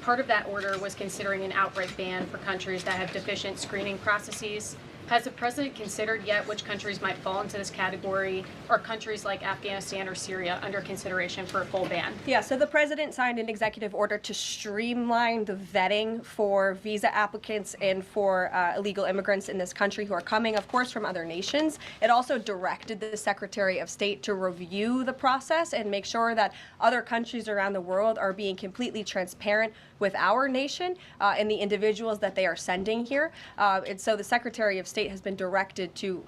Part of that order was considering an outright ban for countries that have deficient screening processes. Has the president considered yet which countries might fall into this category? Are countries like Afghanistan or Syria under consideration for a full ban? Yeah, so the president signed an executive order to streamline the vetting for visa applicants and for illegal immigrants in this country who are coming, of course, from other nations. It also directed the Secretary of State to review the process and make sure that other countries around the world are being completely transparent with our nation and the individuals that they are sending here. And so the Secretary of State has been directed to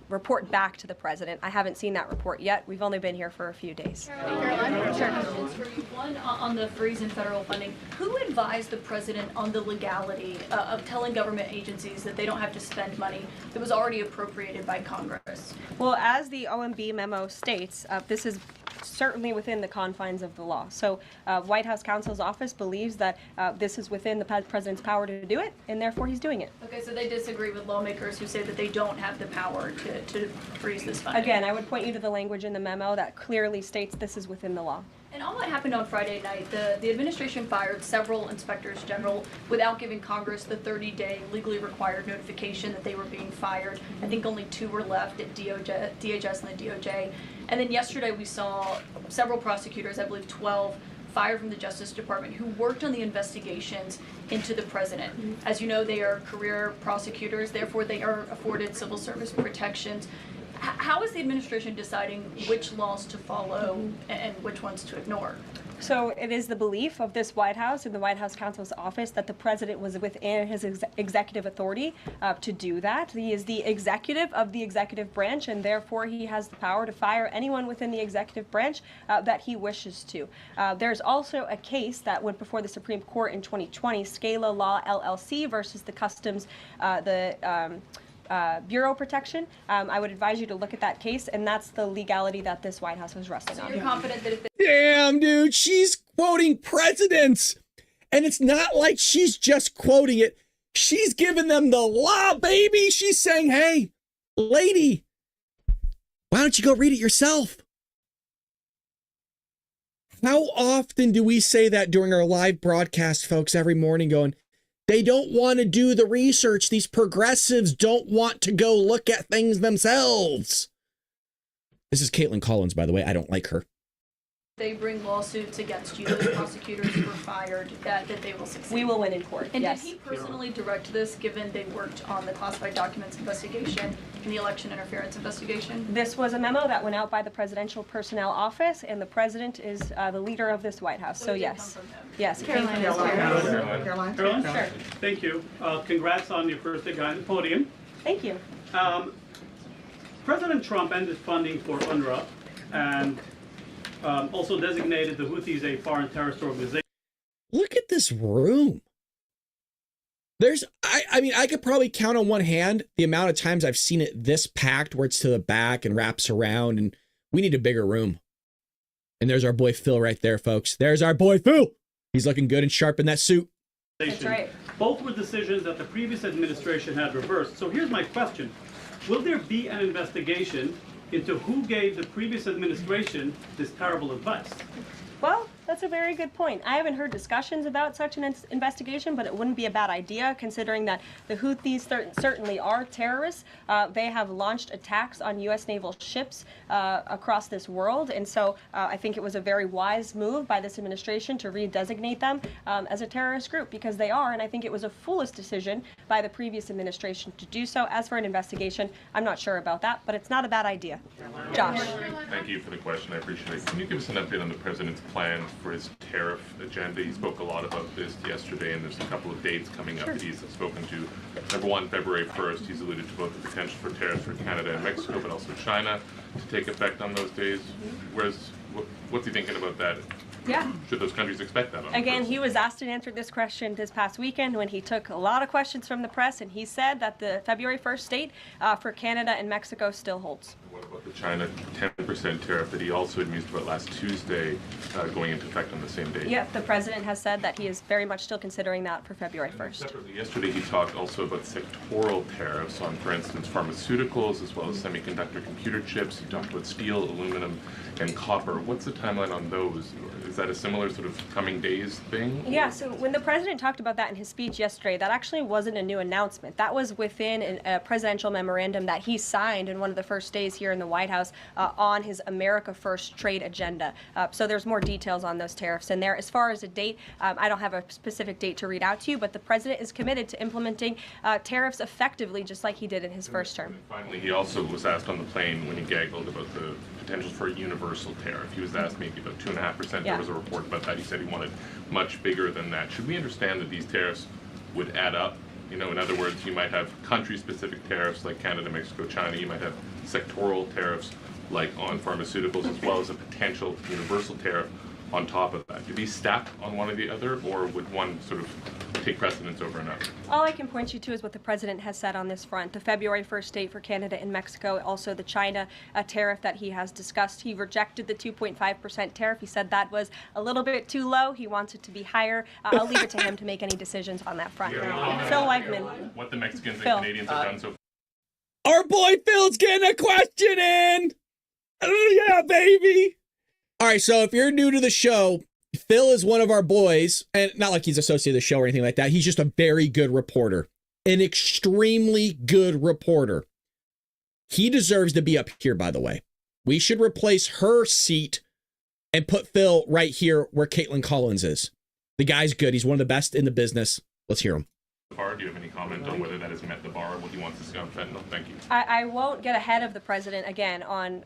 report back to the president. I haven't seen that report yet. We've only been here for a few days. Caroline, questions for you. One, on the freeze in federal funding. Who advised the president on the legality of telling government agencies that they don't have to spend money that was already appropriated by Congress? Well, as the OMB memo states, this is certainly within the confines of the law. So White House counsel's office believes that this is within the president's power to do it, and therefore he's doing it. Okay, so they disagree with lawmakers who say that they don't have the power to freeze this funding. Again, I would point you to the language in the memo that clearly states this is within the law. And all that happened on Friday night. The administration fired several inspectors general without giving Congress the 30-day legally required notification that they were being fired. I think only 2 were left at DHS and the DOJ. And then yesterday we saw several prosecutors, I believe 12, fired from the Justice Department who worked on the investigations into the president. As you know, they are career prosecutors, therefore they are afforded civil service protections. How is the administration deciding which laws to follow and which ones to ignore? So it is the belief of this White House and the White House counsel's office that the president was within his executive authority to do that. He is the executive of the executive branch, and therefore he has the power to fire anyone within the executive branch that he wishes to. There's also a case that went before the Supreme Court in 2020, Scala Law LLC versus the Customs, Bureau Protection. I would advise you to look at that case, and that's the legality that this White House was resting on. You're confident that if Damn, dude, she's quoting presidents. And it's not like she's just quoting it. She's giving them the law, baby. She's saying, hey, lady, why don't you go read it yourself? How often do we say that during our live broadcast, folks, every morning going, they don't want to do the research. These progressives don't want to go look at things themselves. This is Caitlin Collins, by the way. I don't like her. They bring lawsuits against you, those prosecutors who were fired, that they will succeed. We will win in court, And yes. did he personally direct this, given they worked on the classified documents investigation and the election interference investigation? This was a memo that went out by the Presidential Personnel Office, and the president is the leader of this White House, so it did yes. come from him. Yes, it came from this Caroline? Caroline? Sure. Thank you. Congrats on your first day on the podium. Thank you. President Trump ended funding for UNRWA and also designated the Houthis a foreign terrorist organization. Look at this room. I mean, I could probably count on one hand the amount of times I've seen it this packed where it's to the back and wraps around, and we need a bigger room. And there's our boy Phil right there, folks. There's our boy Phil. He's looking good and sharp in that suit. That's right. Both were decisions that the previous administration had reversed. So here's my question. Will there be an investigation into who gave the previous administration this terrible advice? Well, that's a very good point. I haven't heard discussions about such an investigation, but it wouldn't be a bad idea considering that the Houthis certainly are terrorists. They have launched attacks on U.S. naval ships across this world, and so I think it was a very wise move by this administration to redesignate them as a terrorist group, because they are, and I think it was a foolish decision by the previous administration to do so. As for an investigation, I'm not sure about that, but it's not a bad idea. Josh. Thank you for the question. I appreciate it. Can you give us an update on the president's plans for his tariff agenda? He spoke a lot about this yesterday, and there's a couple of dates coming up that he's spoken to. Number one, February 1st, he's alluded to both the potential for tariffs for Canada and Mexico, but also China to take effect on those days. What's he thinking about that? Yeah. Should those countries expect that? Again, he was asked and answered this question this past weekend when he took a lot of questions from the press, and he said that the February 1st date for Canada and Mexico still holds. What about the China 10% tariff that he also had mused about last Tuesday going into effect on the same day? Yeah, the president has said that he is very much still considering that for February 1st. Separately, yesterday he talked also about sectoral tariffs on, for instance, pharmaceuticals as well as semiconductor computer chips. He talked about steel, aluminum, and copper. What's the timeline on those? Is that a similar sort of coming days thing? Yeah, so when the president talked about that in his speech yesterday, that actually wasn't a new announcement. That was within a presidential memorandum that he signed in one of the first days here in the White House on his America First trade agenda. So there's more details on those tariffs in there. As far as a date, I don't have a specific date to read out to you, but the president is committed to implementing tariffs effectively, just like he did in his first term. And finally, he also was asked on the plane when he gaggled about the potential for a universal tariff. He was asked maybe about 2.5%. Yeah. There was a report about that. He said he wanted much bigger than that. Should we understand that these tariffs would add up? You know, in other words, you might have country-specific tariffs like Canada, Mexico, China. You might have sectoral tariffs like on pharmaceuticals, as well as a potential universal tariff on top of that. Do these stack on one or the other, or would one sort of take precedence over another? All I can point you to is what the president has said on this front. The February 1st date for Canada and Mexico, also the China tariff that he has discussed. He rejected the 2.5% tariff. He said that was a little bit too low. He wants it to be higher. I'll leave it to him to make any decisions on that front. Phil Weigman. What the Mexicans Phil. and Canadians have done so far. Our boy Phil's getting a question in. Oh, yeah, baby. All right, so if you're new to the show, Phil is one of our boys, and not like he's associated with the show or anything like that. He's just a very good reporter, an extremely good reporter. He deserves to be up here, by the way. We should replace her seat and put Phil right here where Caitlin Collins is. The guy's good. He's one of the best in the business. Let's hear him. Do you have any comment on whether that has met the bar, what he wants to see on fentanyl? Thank you. I won't get ahead of the president again on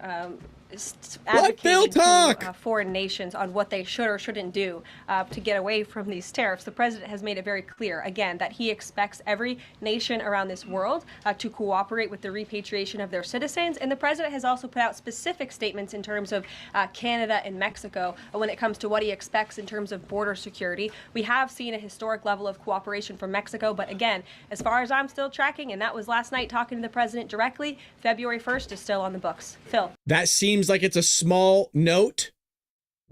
Let Phil talk. To foreign nations on what they should or shouldn't do to get away from these tariffs. The president has made it very clear, again, that he expects every nation around this world to cooperate with the repatriation of their citizens. And the president has also put out specific statements in terms of Canada and Mexico when it comes to what he expects in terms of border security. We have seen a historic level of cooperation from Mexico, but again, as far as I'm still tracking, and that was last night talking to the president directly, February 1st is still on the books. Phil. That seems like it's a small note,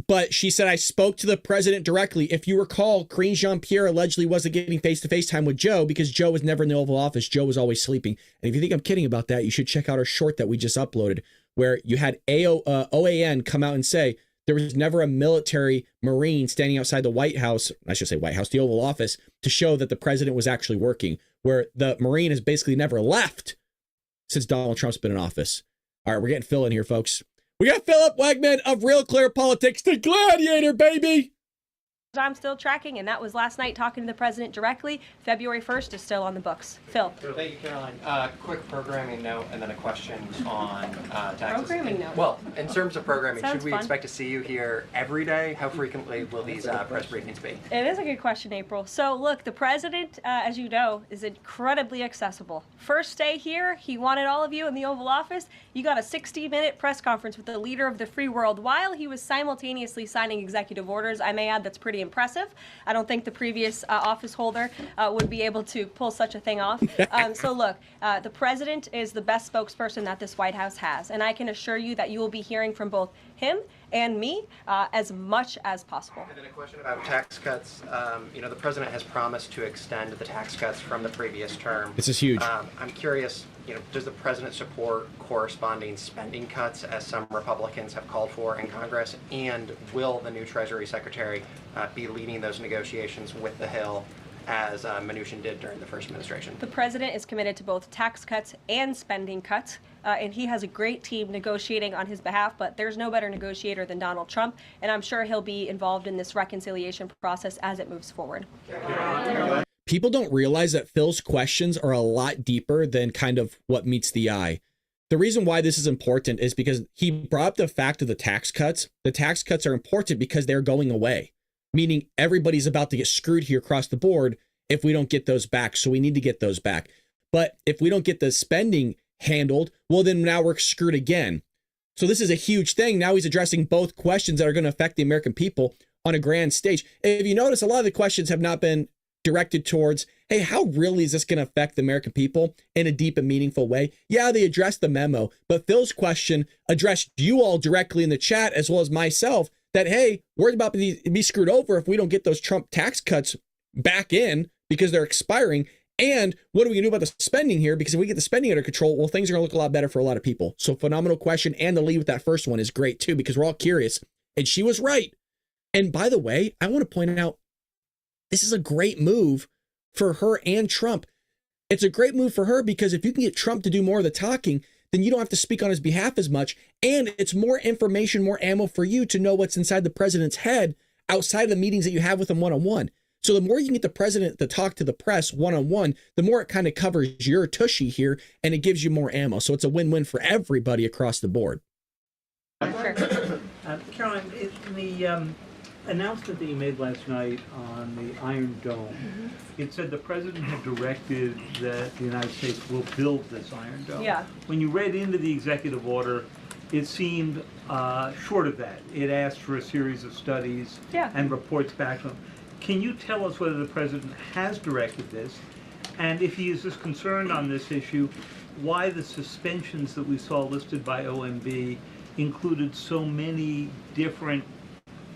but she said, I spoke to the president directly. If you recall, Karine Jean-Pierre allegedly wasn't getting face-to-face time with Joe because Joe was never in the Oval Office. Joe was always sleeping. And if you think I'm kidding about that, you should check out our short that we just uploaded, where you had OAN come out and say there was never a military Marine standing outside the White House, I should say White House, the Oval Office, to show that the president was actually working, where the Marine has basically never left since Donald Trump's been in office. All right, we're getting Phil in here, folks. We got Philip Wegman of Real Clear Politics, the Gladiator, baby. I'm still tracking, and that was last night talking to the president directly. February 1st is still on the books. Phil. Thank you, Caroline. Quick programming note and then a question on taxes. Programming note. Well, in terms of programming, Sounds should we fun. expect to see you here every day? How frequently will these press briefings be? It is a good question, April. So look, the president, as you know, is incredibly accessible. First day here, he wanted all of you in the Oval Office. You got a 60-minute press conference with the leader of the free world while he was simultaneously signing executive orders. I may add, that's pretty impressive. I don't think the previous office holder would be able to pull such a thing off. So look, the president is the best spokesperson that this White House has, and I can assure you that you will be hearing from both him and me as much as possible. And then a question about tax cuts. The president has promised to extend the tax cuts from the previous term. This is huge. I'm curious, does the president support corresponding spending cuts as some Republicans have called for in Congress? And will the new Treasury Secretary be leading those negotiations with the Hill as Mnuchin did during the first administration? The president is committed to both tax cuts and spending cuts, and he has a great team negotiating on his behalf, but there's no better negotiator than Donald Trump, and I'm sure he'll be involved in this reconciliation process as it moves forward. People don't realize that Phil's questions are a lot deeper than kind of what meets the eye. The reason why this is important is because he brought up the fact of the tax cuts. The tax cuts are important because they're going away, meaning everybody's about to get screwed here across the board if we don't get those back. So we need to get those back. But if we don't get the spending handled, well, then now we're screwed again. So this is a huge thing. Now he's addressing both questions that are going to affect the American people on a grand stage. If you notice, a lot of the questions have not been directed towards, hey, how really is this going to affect the American people in a deep and meaningful way? Yeah, they addressed the memo, but Phil's question addressed you all directly in the chat as well as myself that, hey, we're about to be screwed over if we don't get those Trump tax cuts back in because they're expiring. And what are we going to do about the spending here? Because if we get the spending under control, well, things are going to look a lot better for a lot of people. So phenomenal question. And the lead with that first one is great, too, because we're all curious. And she was right. And by the way, I want to point out, this is a great move for her and Trump. It's a great move for her because if you can get Trump to do more of the talking, then you don't have to speak on his behalf as much. And it's more information, more ammo for you to know what's inside the president's head outside of the meetings that you have with him one-on-one. So the more you can get the president to talk to the press one-on-one, the more it kind of covers your tushy here and it gives you more ammo. So it's a win-win for everybody across the board. Caroline, in the announcement that you made last night on the Iron Dome, it said the president had directed that the United States will build this Iron Dome. Yeah. When you read into the executive order, it seemed short of that. It asked for a series of studies and reports back to them. Can you tell us whether the president has directed this? And if he is as concerned on this issue, why the suspensions that we saw listed by OMB included so many different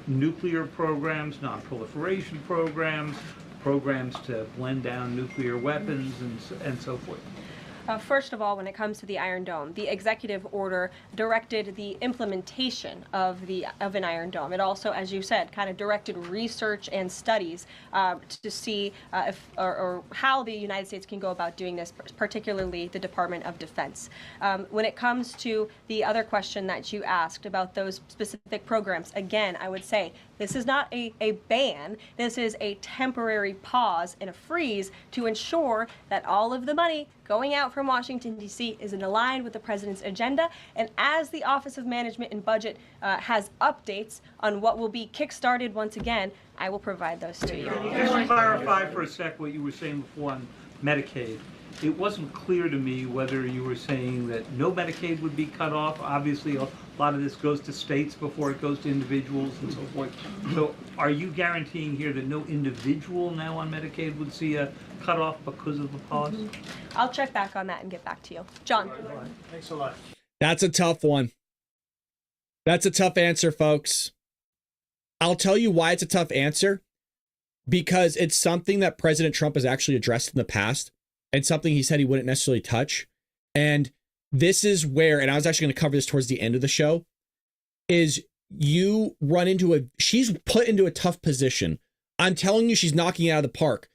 nuclear programs, non-proliferation programs, programs to blend down nuclear weapons, and so forth? First of all, when it comes to the Iron Dome, the executive order directed the implementation of an Iron Dome. It also, as you said, kind of directed research and studies to see if or how the United States can go about doing this, particularly the Department of Defense. When it comes to the other question that you asked about those specific programs, again, I would say this is not a ban. This is a temporary pause and a freeze to ensure that all of the money going out from Washington, D.C. is aligned with the president's agenda. And as the Office of Management and Budget has updates on what will be kickstarted once again, I will provide those to you. Can you just clarify for a sec what you were saying before on Medicaid? It wasn't clear to me whether you were saying that no Medicaid would be cut off. Obviously, a lot of this goes to states before it goes to individuals and so forth. So are you guaranteeing here that no individual now on Medicaid would see a cutoff because of the pause? I'll check back on that and get back to you. John. Thanks a lot. That's a tough one. That's a tough answer, folks. I'll tell you why it's a tough answer. Because it's something that President Trump has actually addressed in the past and something he said he wouldn't necessarily touch. And this is where, and I was actually going to cover this towards the end of the show, is you run into she's put into a tough position. I'm telling you, she's knocking it out of the park.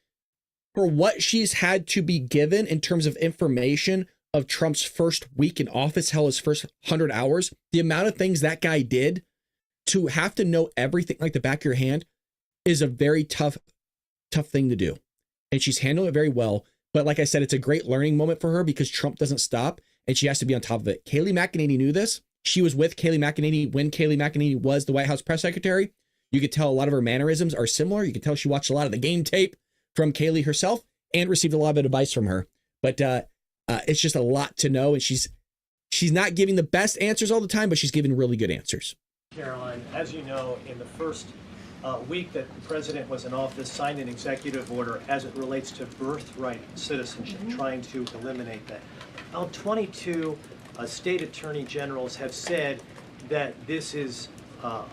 For what she's had to be given in terms of information of Trump's first week in office, hell, his first 100 hours, the amount of things that guy did to have to know everything like the back of your hand is a very tough thing to do. And she's handled it very well. But like I said, it's a great learning moment for her because Trump doesn't stop and she has to be on top of it. Kayleigh McEnany knew this. She was with Kayleigh McEnany when Kayleigh McEnany was the White House press secretary. You could tell a lot of her mannerisms are similar. You can tell she watched a lot of the game tape from Kayleigh herself and received a lot of advice from her. But it's just a lot to know. And she's not giving the best answers all the time, but she's giving really good answers. Caroline, as you know, in the first week that the president was in office, signed an executive order as it relates to birthright citizenship, trying to eliminate that. Now, 22 state attorney generals have said that this is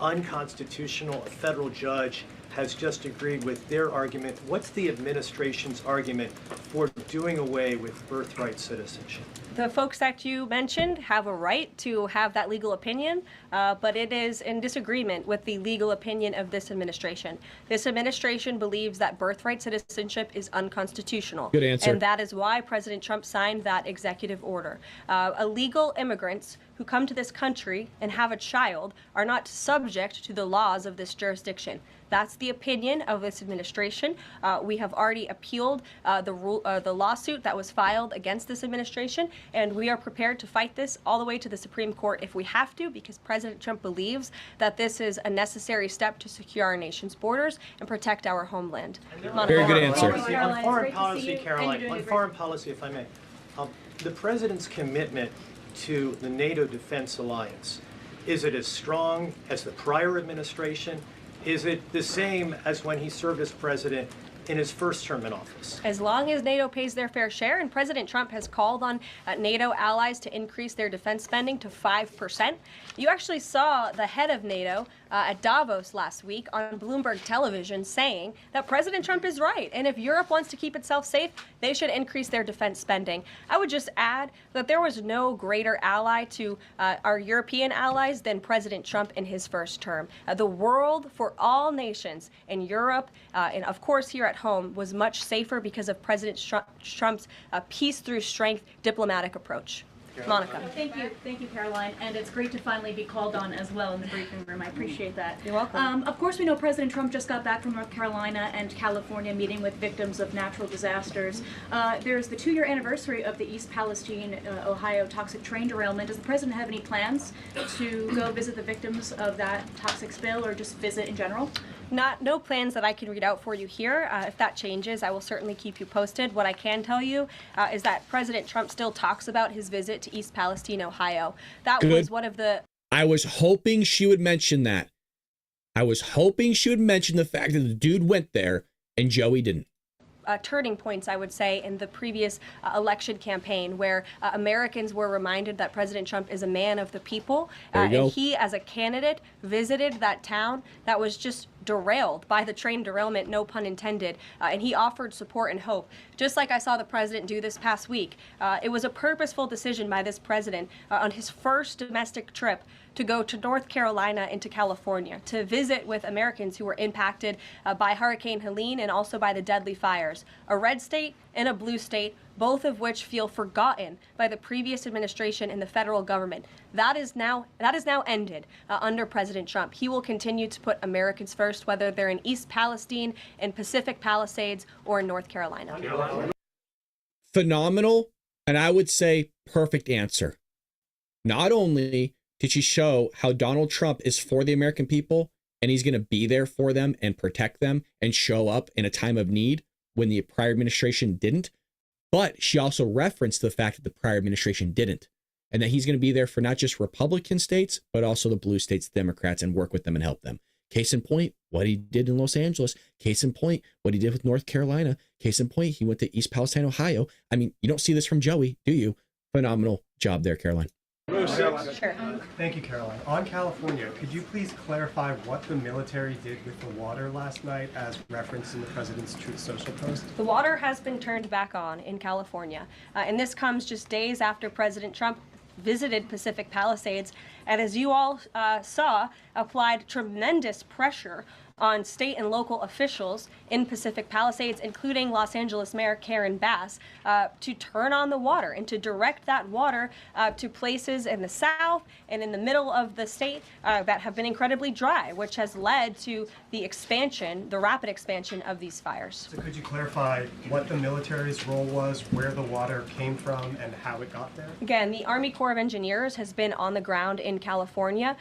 unconstitutional. A federal judge has just agreed with their argument. What's the administration's argument for doing away with birthright citizenship? The folks that you mentioned have a right to have that legal opinion, but it is in disagreement with the legal opinion of this administration. This administration believes that birthright citizenship is unconstitutional. Good answer. And that is why President Trump signed that executive order. Illegal immigrants who come to this country and have a child are not subject to the laws of this jurisdiction. That's the opinion of this administration. We have already appealed the lawsuit that was filed against this administration, and we are prepared to fight this all the way to the Supreme Court if we have to, because President Trump believes that this is a necessary step to secure our nation's borders and protect our homeland. Very good answer. On foreign policy, Caroline, on foreign policy, if I may, the president's commitment to the NATO Defense Alliance, is it as strong as the prior administration? Is it the same as when he served as president in his first term in office? As long as NATO pays their fair share, and President Trump has called on NATO allies to increase their defense spending to 5%. You actually saw the head of NATO at Davos last week on Bloomberg television saying that President Trump is right, and if Europe wants to keep itself safe, they should increase their defense spending. I would just add that there was no greater ally to our European allies than President Trump in his first term. The world for all nations in Europe, and of course here at home, was much safer because of President Trump's peace through strength diplomatic approach. Monica. Thank you, Caroline, and it's great to finally be called on as well in the briefing room. I appreciate that. You're welcome. Of course, we know President Trump just got back from North Carolina and California meeting with victims of natural disasters. There's the 2-year anniversary of the East Palestine, Ohio toxic train derailment. Does the president have any plans to go visit the victims of that toxic spill or just visit in general? No plans that I can read out for you here. If that changes, I will certainly keep you posted. What I can tell you is that President Trump still talks about his visit to East Palestine, Ohio. That Good. was one of the... I was hoping she would mention that. I was hoping she would mention the fact that the dude went there and Joey didn't. Turning points, I would say, in the previous election campaign, where Americans were reminded that President Trump is a man of the people. And he, as a candidate, visited that town that was just derailed by the train derailment, no pun intended, and he offered support and hope, just like I saw the president do this past week. It was a purposeful decision by this president on his first domestic trip to go to North Carolina and to California to visit with Americans who were impacted by Hurricane Helene and also by the deadly fires. A red state and a blue state, both of which feel forgotten by the previous administration and the federal government. That is now ended under President Trump. He will continue to put Americans first, whether they're in East Palestine, in Pacific Palisades, or in North Carolina. Phenomenal, and I would say perfect answer. Not only did she show how Donald Trump is for the American people and he's going to be there for them and protect them and show up in a time of need when the prior administration didn't, but she also referenced the fact that the prior administration didn't, and that he's going to be there for not just Republican states, but also the blue states, Democrats, and work with them and help them. Case in point, what he did in Los Angeles. Case in point, what he did with North Carolina. Case in point, he went to East Palestine, Ohio. I mean, you don't see this from Joey, do you? Phenomenal job there, Caroline. Sure. Thank you, Caroline. On California, could you please clarify what the military did with the water last night as referenced in the president's Truth Social post? The water has been turned back on in California, and this comes just days after President Trump visited Pacific Palisades, and as you all saw, applied tremendous pressure on state and local officials in Pacific Palisades, including Los Angeles Mayor Karen Bass, to turn on the water and to direct that water to places in the south and in the middle of the state that have been incredibly dry, which has led to the expansion, the rapid expansion of these fires. So could you clarify what the military's role was, where the water came from, and how it got there? Again, the Army Corps of Engineers has been on the ground in California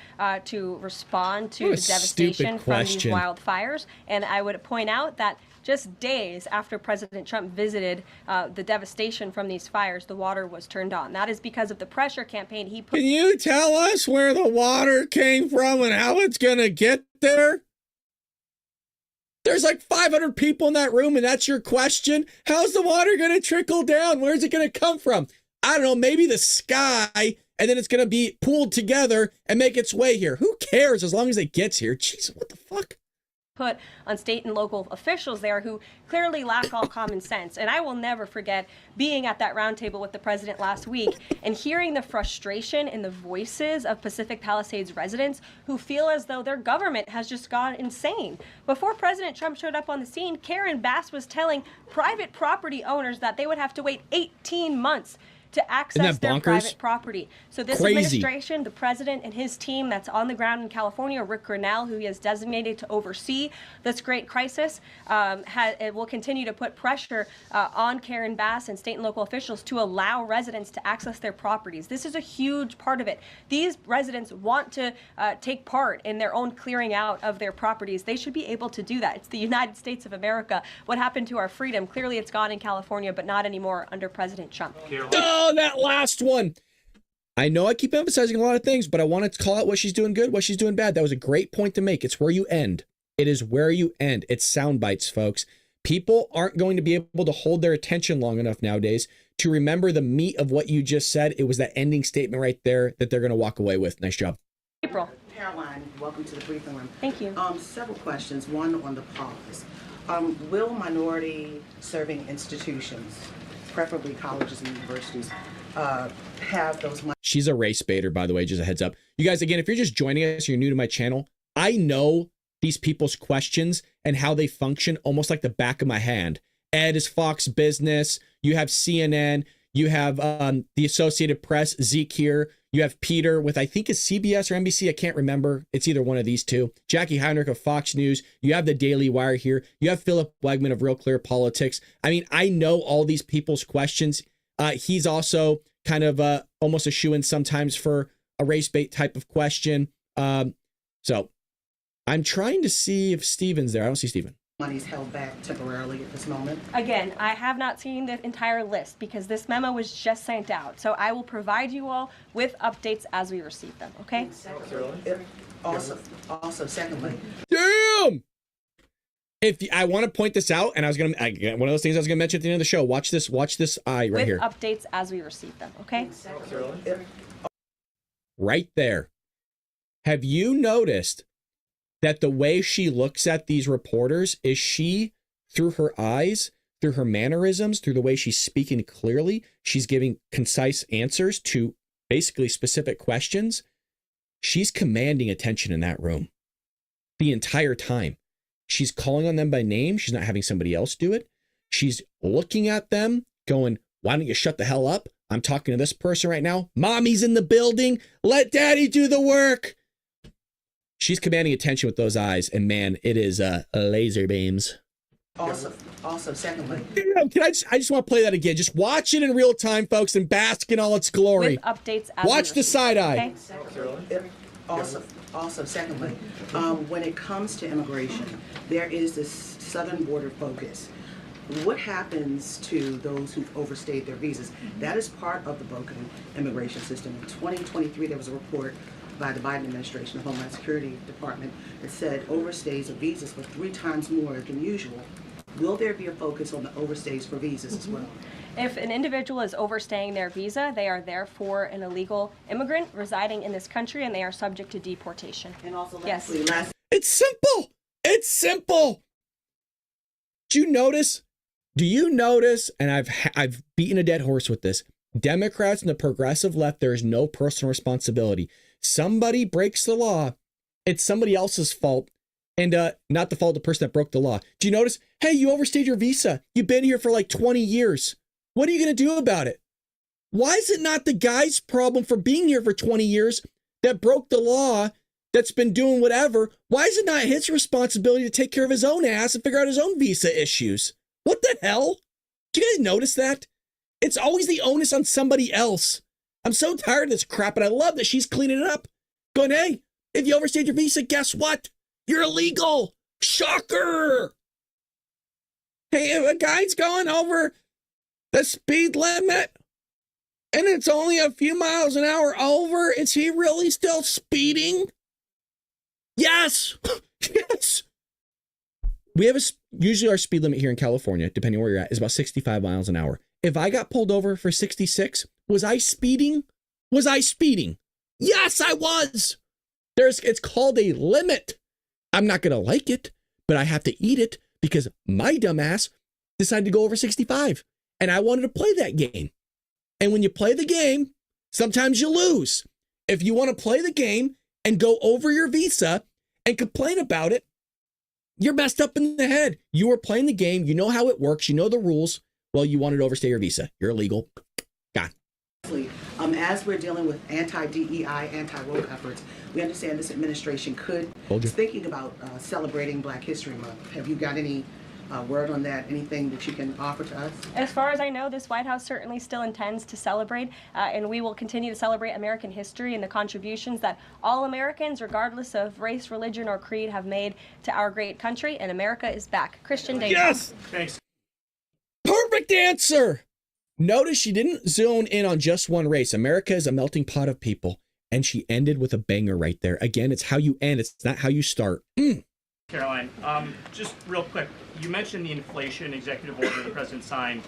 to respond to the devastation from these wildfires. And I would point out that just days after President Trump visited the devastation from these fires, the water was turned on. That is because of the pressure campaign he put. Can you tell us where the water came from and how it's going to get there? There's like 500 people in that room, and that's your question? How's the water going to trickle down? Where's it going to come from? I don't know, maybe the sky, and then it's going to be pooled together and make its way here. Who cares as long as it gets here? Jeez, what the fuck? Put on state and local officials there who clearly lack all common sense. And I will never forget being at that roundtable with the president last week and hearing the frustration in the voices of Pacific Palisades residents who feel as though their government has just gone insane. Before President Trump showed up on the scene, Karen Bass was telling private property owners that they would have to wait 18 months to access their private property. So this administration, the president and his team that's on the ground in California, Rick Grinnell, who he has designated to oversee this great crisis, it will continue to put pressure on Karen Bass and state and local officials to allow residents to access their properties. This is a huge part of it. These residents want to take part in their own clearing out of their properties. They should be able to do that. It's the United States of America. What happened to our freedom? Clearly it's gone in California, but not anymore under President Trump. Oh, that last one. I know I keep emphasizing a lot of things, but I wanted to call out what she's doing good, what she's doing bad. That was a great point to make. It's where you end. It is where you end. It's sound bites, folks. People aren't going to be able to hold their attention long enough nowadays to remember the meat of what you just said. It was that ending statement right there that they're going to walk away with. Nice job. April. Caroline, welcome to the briefing room. Thank you. Several questions. One on the pause. Will minority serving institutions, preferably colleges and universities, have those? She's a race baiter, by the way, just a heads up. You guys, again, if you're just joining us, you're new to my channel, I know these people's questions and how they function almost like the back of my hand. Ed is Fox Business. You have CNN. You have the Associated Press, Zeke here. You have Peter with, I think it's CBS or NBC. I can't remember. It's either one of these two. Jackie Heinrich of Fox News. You have the Daily Wire here. You have Philip Wegman of Real Clear Politics. I mean, I know all these people's questions. He's also kind of almost a shoo-in sometimes for a race bait type of question. So I'm trying to see if Steven's there. I don't see Steven. Money's held back temporarily at this moment? Again, I have not seen the entire list because this memo was just sent out. So I will provide you all with updates as we receive them, okay? Also, secondly. Damn! If I want to point this out, and one of those things I was going to mention at the end of the show, watch this eye right here. With updates as we receive them, okay? Right there. Have you noticed that the way she looks at these reporters is she, through her eyes, through her mannerisms, through the way she's speaking clearly, she's giving concise answers to basically specific questions. She's commanding attention in that room the entire time. She's calling on them by name. She's not having somebody else do it. She's looking at them going, why don't you shut the hell up? I'm talking to this person right now. Mommy's in the building. Let daddy do the work. She's commanding attention with those eyes, and man, it is laser beams. Also, secondly. I just want to play that again. Just watch it in real time, folks, and bask in all its glory. With updates as watch the side eye. Okay? Also, secondly, when it comes to immigration, there is this southern border focus. What happens to those who've overstayed their visas? That is part of the broken immigration system. In 2023, there was a report by the Biden administration, the Homeland Security Department, that said overstays of visas were 3 times more than usual. Will there be a focus on the overstays for visas as well? If an individual is overstaying their visa, they are therefore an illegal immigrant residing in this country, and they are subject to deportation. And also, lastly, It's simple. It's simple. Do you notice, and I've beaten a dead horse with this, Democrats and the progressive left, there is no personal responsibility. Somebody breaks the law, it's somebody else's fault, and not the fault of the person that broke the law. Do you notice? Hey, you overstayed your visa. You've been here for like 20 years. What are you going to do about it? Why is it not the guy's problem for being here for 20 years that broke the law, that's been doing whatever? Why is it not his responsibility to take care of his own ass and figure out his own visa issues? What the hell? Do you guys notice that? It's always the onus on somebody else. I'm so tired of this crap, and I love that she's cleaning it up. Going, hey, if you overstayed your visa, guess what? You're illegal. Shocker. Hey, if a guy's going over the speed limit and it's only a few miles an hour over, is he really still speeding? Yes. Yes. We have usually our speed limit here in California, depending where you're at, is about 65 miles an hour. If I got pulled over for 66, was I speeding? Was I speeding? Yes, I was. It's called a limit. I'm not going to like it, but I have to eat it because my dumbass decided to go over 65. And I wanted to play that game. And when you play the game, sometimes you lose. If you want to play the game and go over your visa and complain about it, you're messed up in the head. You were playing the game. You know how it works. You know the rules. Well, you wanted to overstay your visa. You're illegal. God. As we're dealing with anti-DEI, anti-woke efforts, we understand this administration is thinking about celebrating Black History Month. Have you got any word on that? Anything that you can offer to us? As far as I know, this White House certainly still intends to celebrate, and we will continue to celebrate American history and the contributions that all Americans, regardless of race, religion, or creed, have made to our great country, and America is back. Christian Davis. Yes! Thanks. Perfect answer! Notice she didn't zone in on just one race. America is a melting pot of people, and she ended with a banger right there. Again, it's how you end. It's not how you start. Caroline, just real quick, you mentioned the inflation executive order the president signed,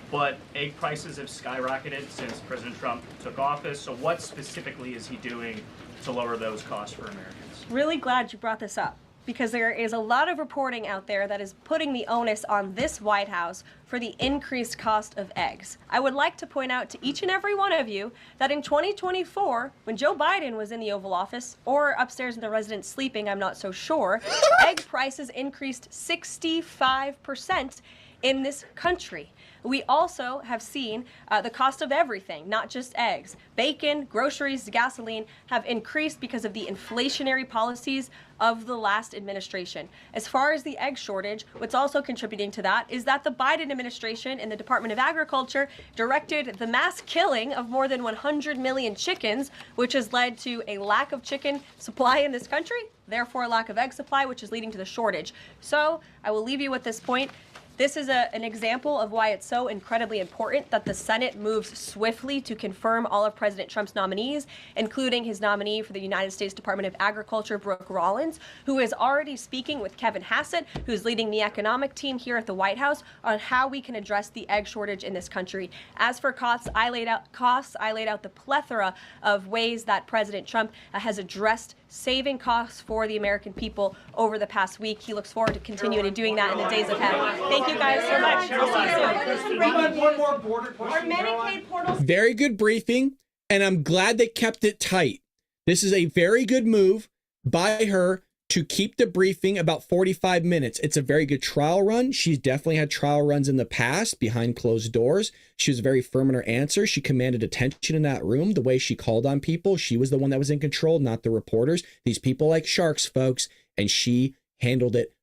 but egg prices have skyrocketed since President Trump took office. So what specifically is he doing to lower those costs for Americans? Really glad you brought this up, because there is a lot of reporting out there that is putting the onus on this White House for the increased cost of eggs. I would like to point out to each and every one of you that in 2024, when Joe Biden was in the Oval Office, or upstairs in the residence sleeping, I'm not so sure, egg prices increased 65% in this country. We also have seen the cost of everything, not just eggs. Bacon, groceries, gasoline have increased because of the inflationary policies of the last administration. As far as the egg shortage, what's also contributing to that is that the Biden administration and the Department of Agriculture directed the mass killing of more than 100 million chickens, which has led to a lack of chicken supply in this country, therefore a lack of egg supply, which is leading to the shortage. So I will leave you with this point. This is an example of why it's so incredibly important that the Senate moves swiftly to confirm all of President Trump's nominees, including his nominee for the United States Department of Agriculture, Brooke Rollins, who is already speaking with Kevin Hassett, who's leading the economic team here at the White House, on how we can address the egg shortage in this country. As for costs, I laid out the plethora of ways that President Trump has addressed saving costs for the American people over the past week. He looks forward to continuing to doing that in the days ahead. Thank you guys so much. We'll see you soon. One more border question. Are Medicaid portals? Very good briefing, and I'm glad they kept it tight. This is a very good move by her to keep the briefing about 45 minutes. It's a very good trial run. She's definitely had trial runs in the past behind closed doors. She was very firm in her answer. She commanded attention in that room. The way she called on people, she was the one that was in control, not the reporters. These people like sharks, folks, and she handled it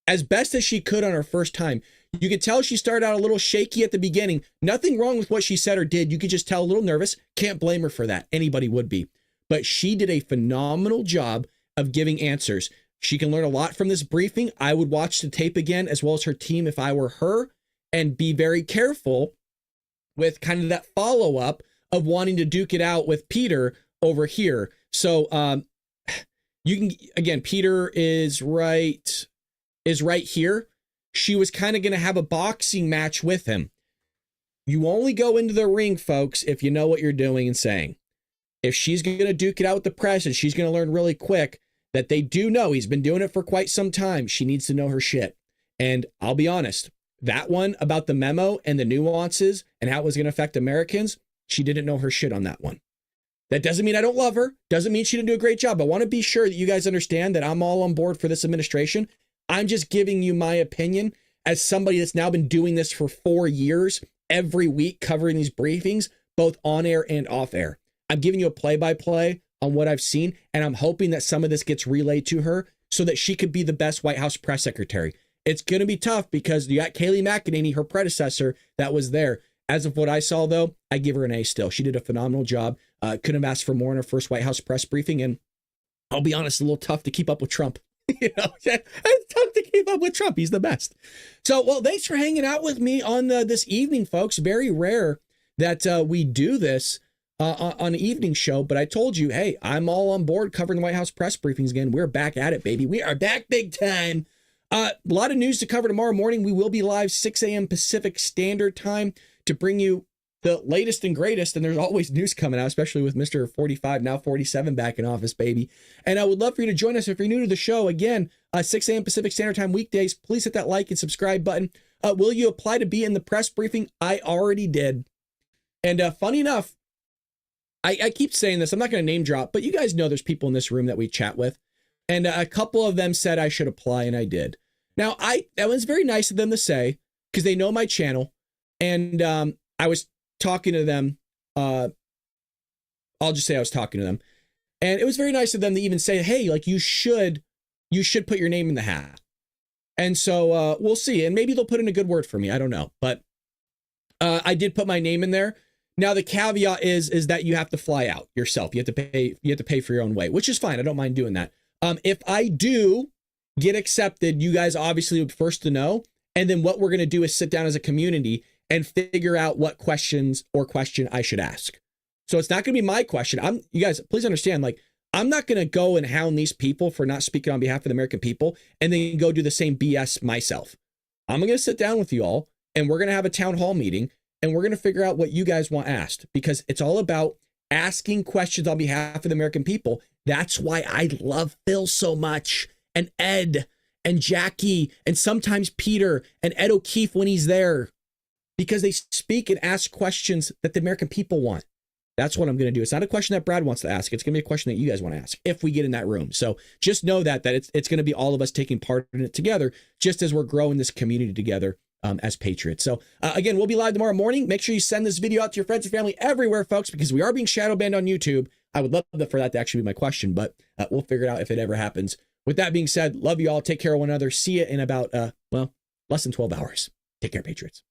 as best as she could on her first time. You could tell she started out a little shaky at the beginning. Nothing wrong with what she said or did. You could just tell a little nervous. Can't blame her for that. Anybody would be. But she did a phenomenal job of giving answers. She can learn a lot from this briefing. I would watch the tape again, as well as her team if I were her, and be very careful with kind of that follow-up of wanting to duke it out with Peter over here. So you can, again, Peter is right here. She was kind of going to have a boxing match with him. You only go into the ring, folks, if you know what you're doing and saying. If she's going to duke it out with the press, and she's going to learn really quick that they do know he's been doing it for quite some time, she needs to know her shit. And I'll be honest, that one about the memo and the nuances and how it was going to affect Americans, she didn't know her shit on that one. That doesn't mean I don't love her. Doesn't mean she didn't do a great job. I want to be sure that you guys understand that I'm all on board for this administration. I'm just giving you my opinion as somebody that's now been doing this for 4 years, every week covering these briefings, both on air and off air. I'm giving you a play-by-play on what I've seen, and I'm hoping that some of this gets relayed to her so that she could be the best White House press secretary. It's going to be tough because you got Kayleigh McEnany, her predecessor, that was there. As of what I saw, though, I give her an A still. She did a phenomenal job. Couldn't have asked for more in her first White House press briefing, and I'll be honest, a little tough to keep up with Trump. You know, it's tough to keep up with Trump. He's the best. So, well, thanks for hanging out with me on this evening, folks. Very rare that we do this on an evening show, but I told you, hey, I'm all on board covering the White House press briefings again. We're back at it, baby. We are back big time. A lot of news to cover tomorrow morning. We will be live 6 a.m. Pacific Standard Time to bring you the latest and greatest, and there's always news coming out, especially with Mr. 45, now 47 back in office, baby. And I would love for you to join us if you're new to the show. Again, 6 a.m. Pacific Standard Time weekdays. Please hit that like and subscribe button. Will you apply to be in the press briefing? I already did. And funny enough, I keep saying this, I'm not going to name drop, but you guys know there's people in this room that we chat with. And a couple of them said I should apply, and I did. Now, that was very nice of them to say, because they know my channel. And I was talking to them. I'll just say I was talking to them. And it was very nice of them to even say, hey, like you should put your name in the hat. And so we'll see. And maybe they'll put in a good word for me. I don't know. But I did put my name in there. Now, the caveat is that you have to fly out yourself. You have to pay for your own way, which is fine. I don't mind doing that. If I do get accepted, you guys obviously would be first to know. And then what we're going to do is sit down as a community and figure out what question I should ask. So it's not going to be my question. You guys, please understand, like, I'm not going to go and hound these people for not speaking on behalf of the American people and then go do the same BS myself. I'm going to sit down with you all and we're going to have a town hall meeting and we're going to figure out what you guys want asked, because it's all about asking questions on behalf of the American people. That's why I love Phil so much, and Ed and Jackie, and sometimes Peter and Ed O'Keefe when he's there, because they speak and ask questions that the American people want. That's what I'm going to do. It's not a question that Brad wants to ask. It's going to be a question that you guys want to ask if we get in that room. So just know that it's going to be all of us taking part in it together, just as we're growing this community together as patriots. So again, we'll be live tomorrow morning. Make sure you send this video out to your friends and family everywhere, folks, because we are being shadow banned on YouTube. I would love for that to actually be my question, but we'll figure it out if it ever happens. With that being said, love you all. Take care of one another. See you in about, less than 12 hours. Take care, patriots.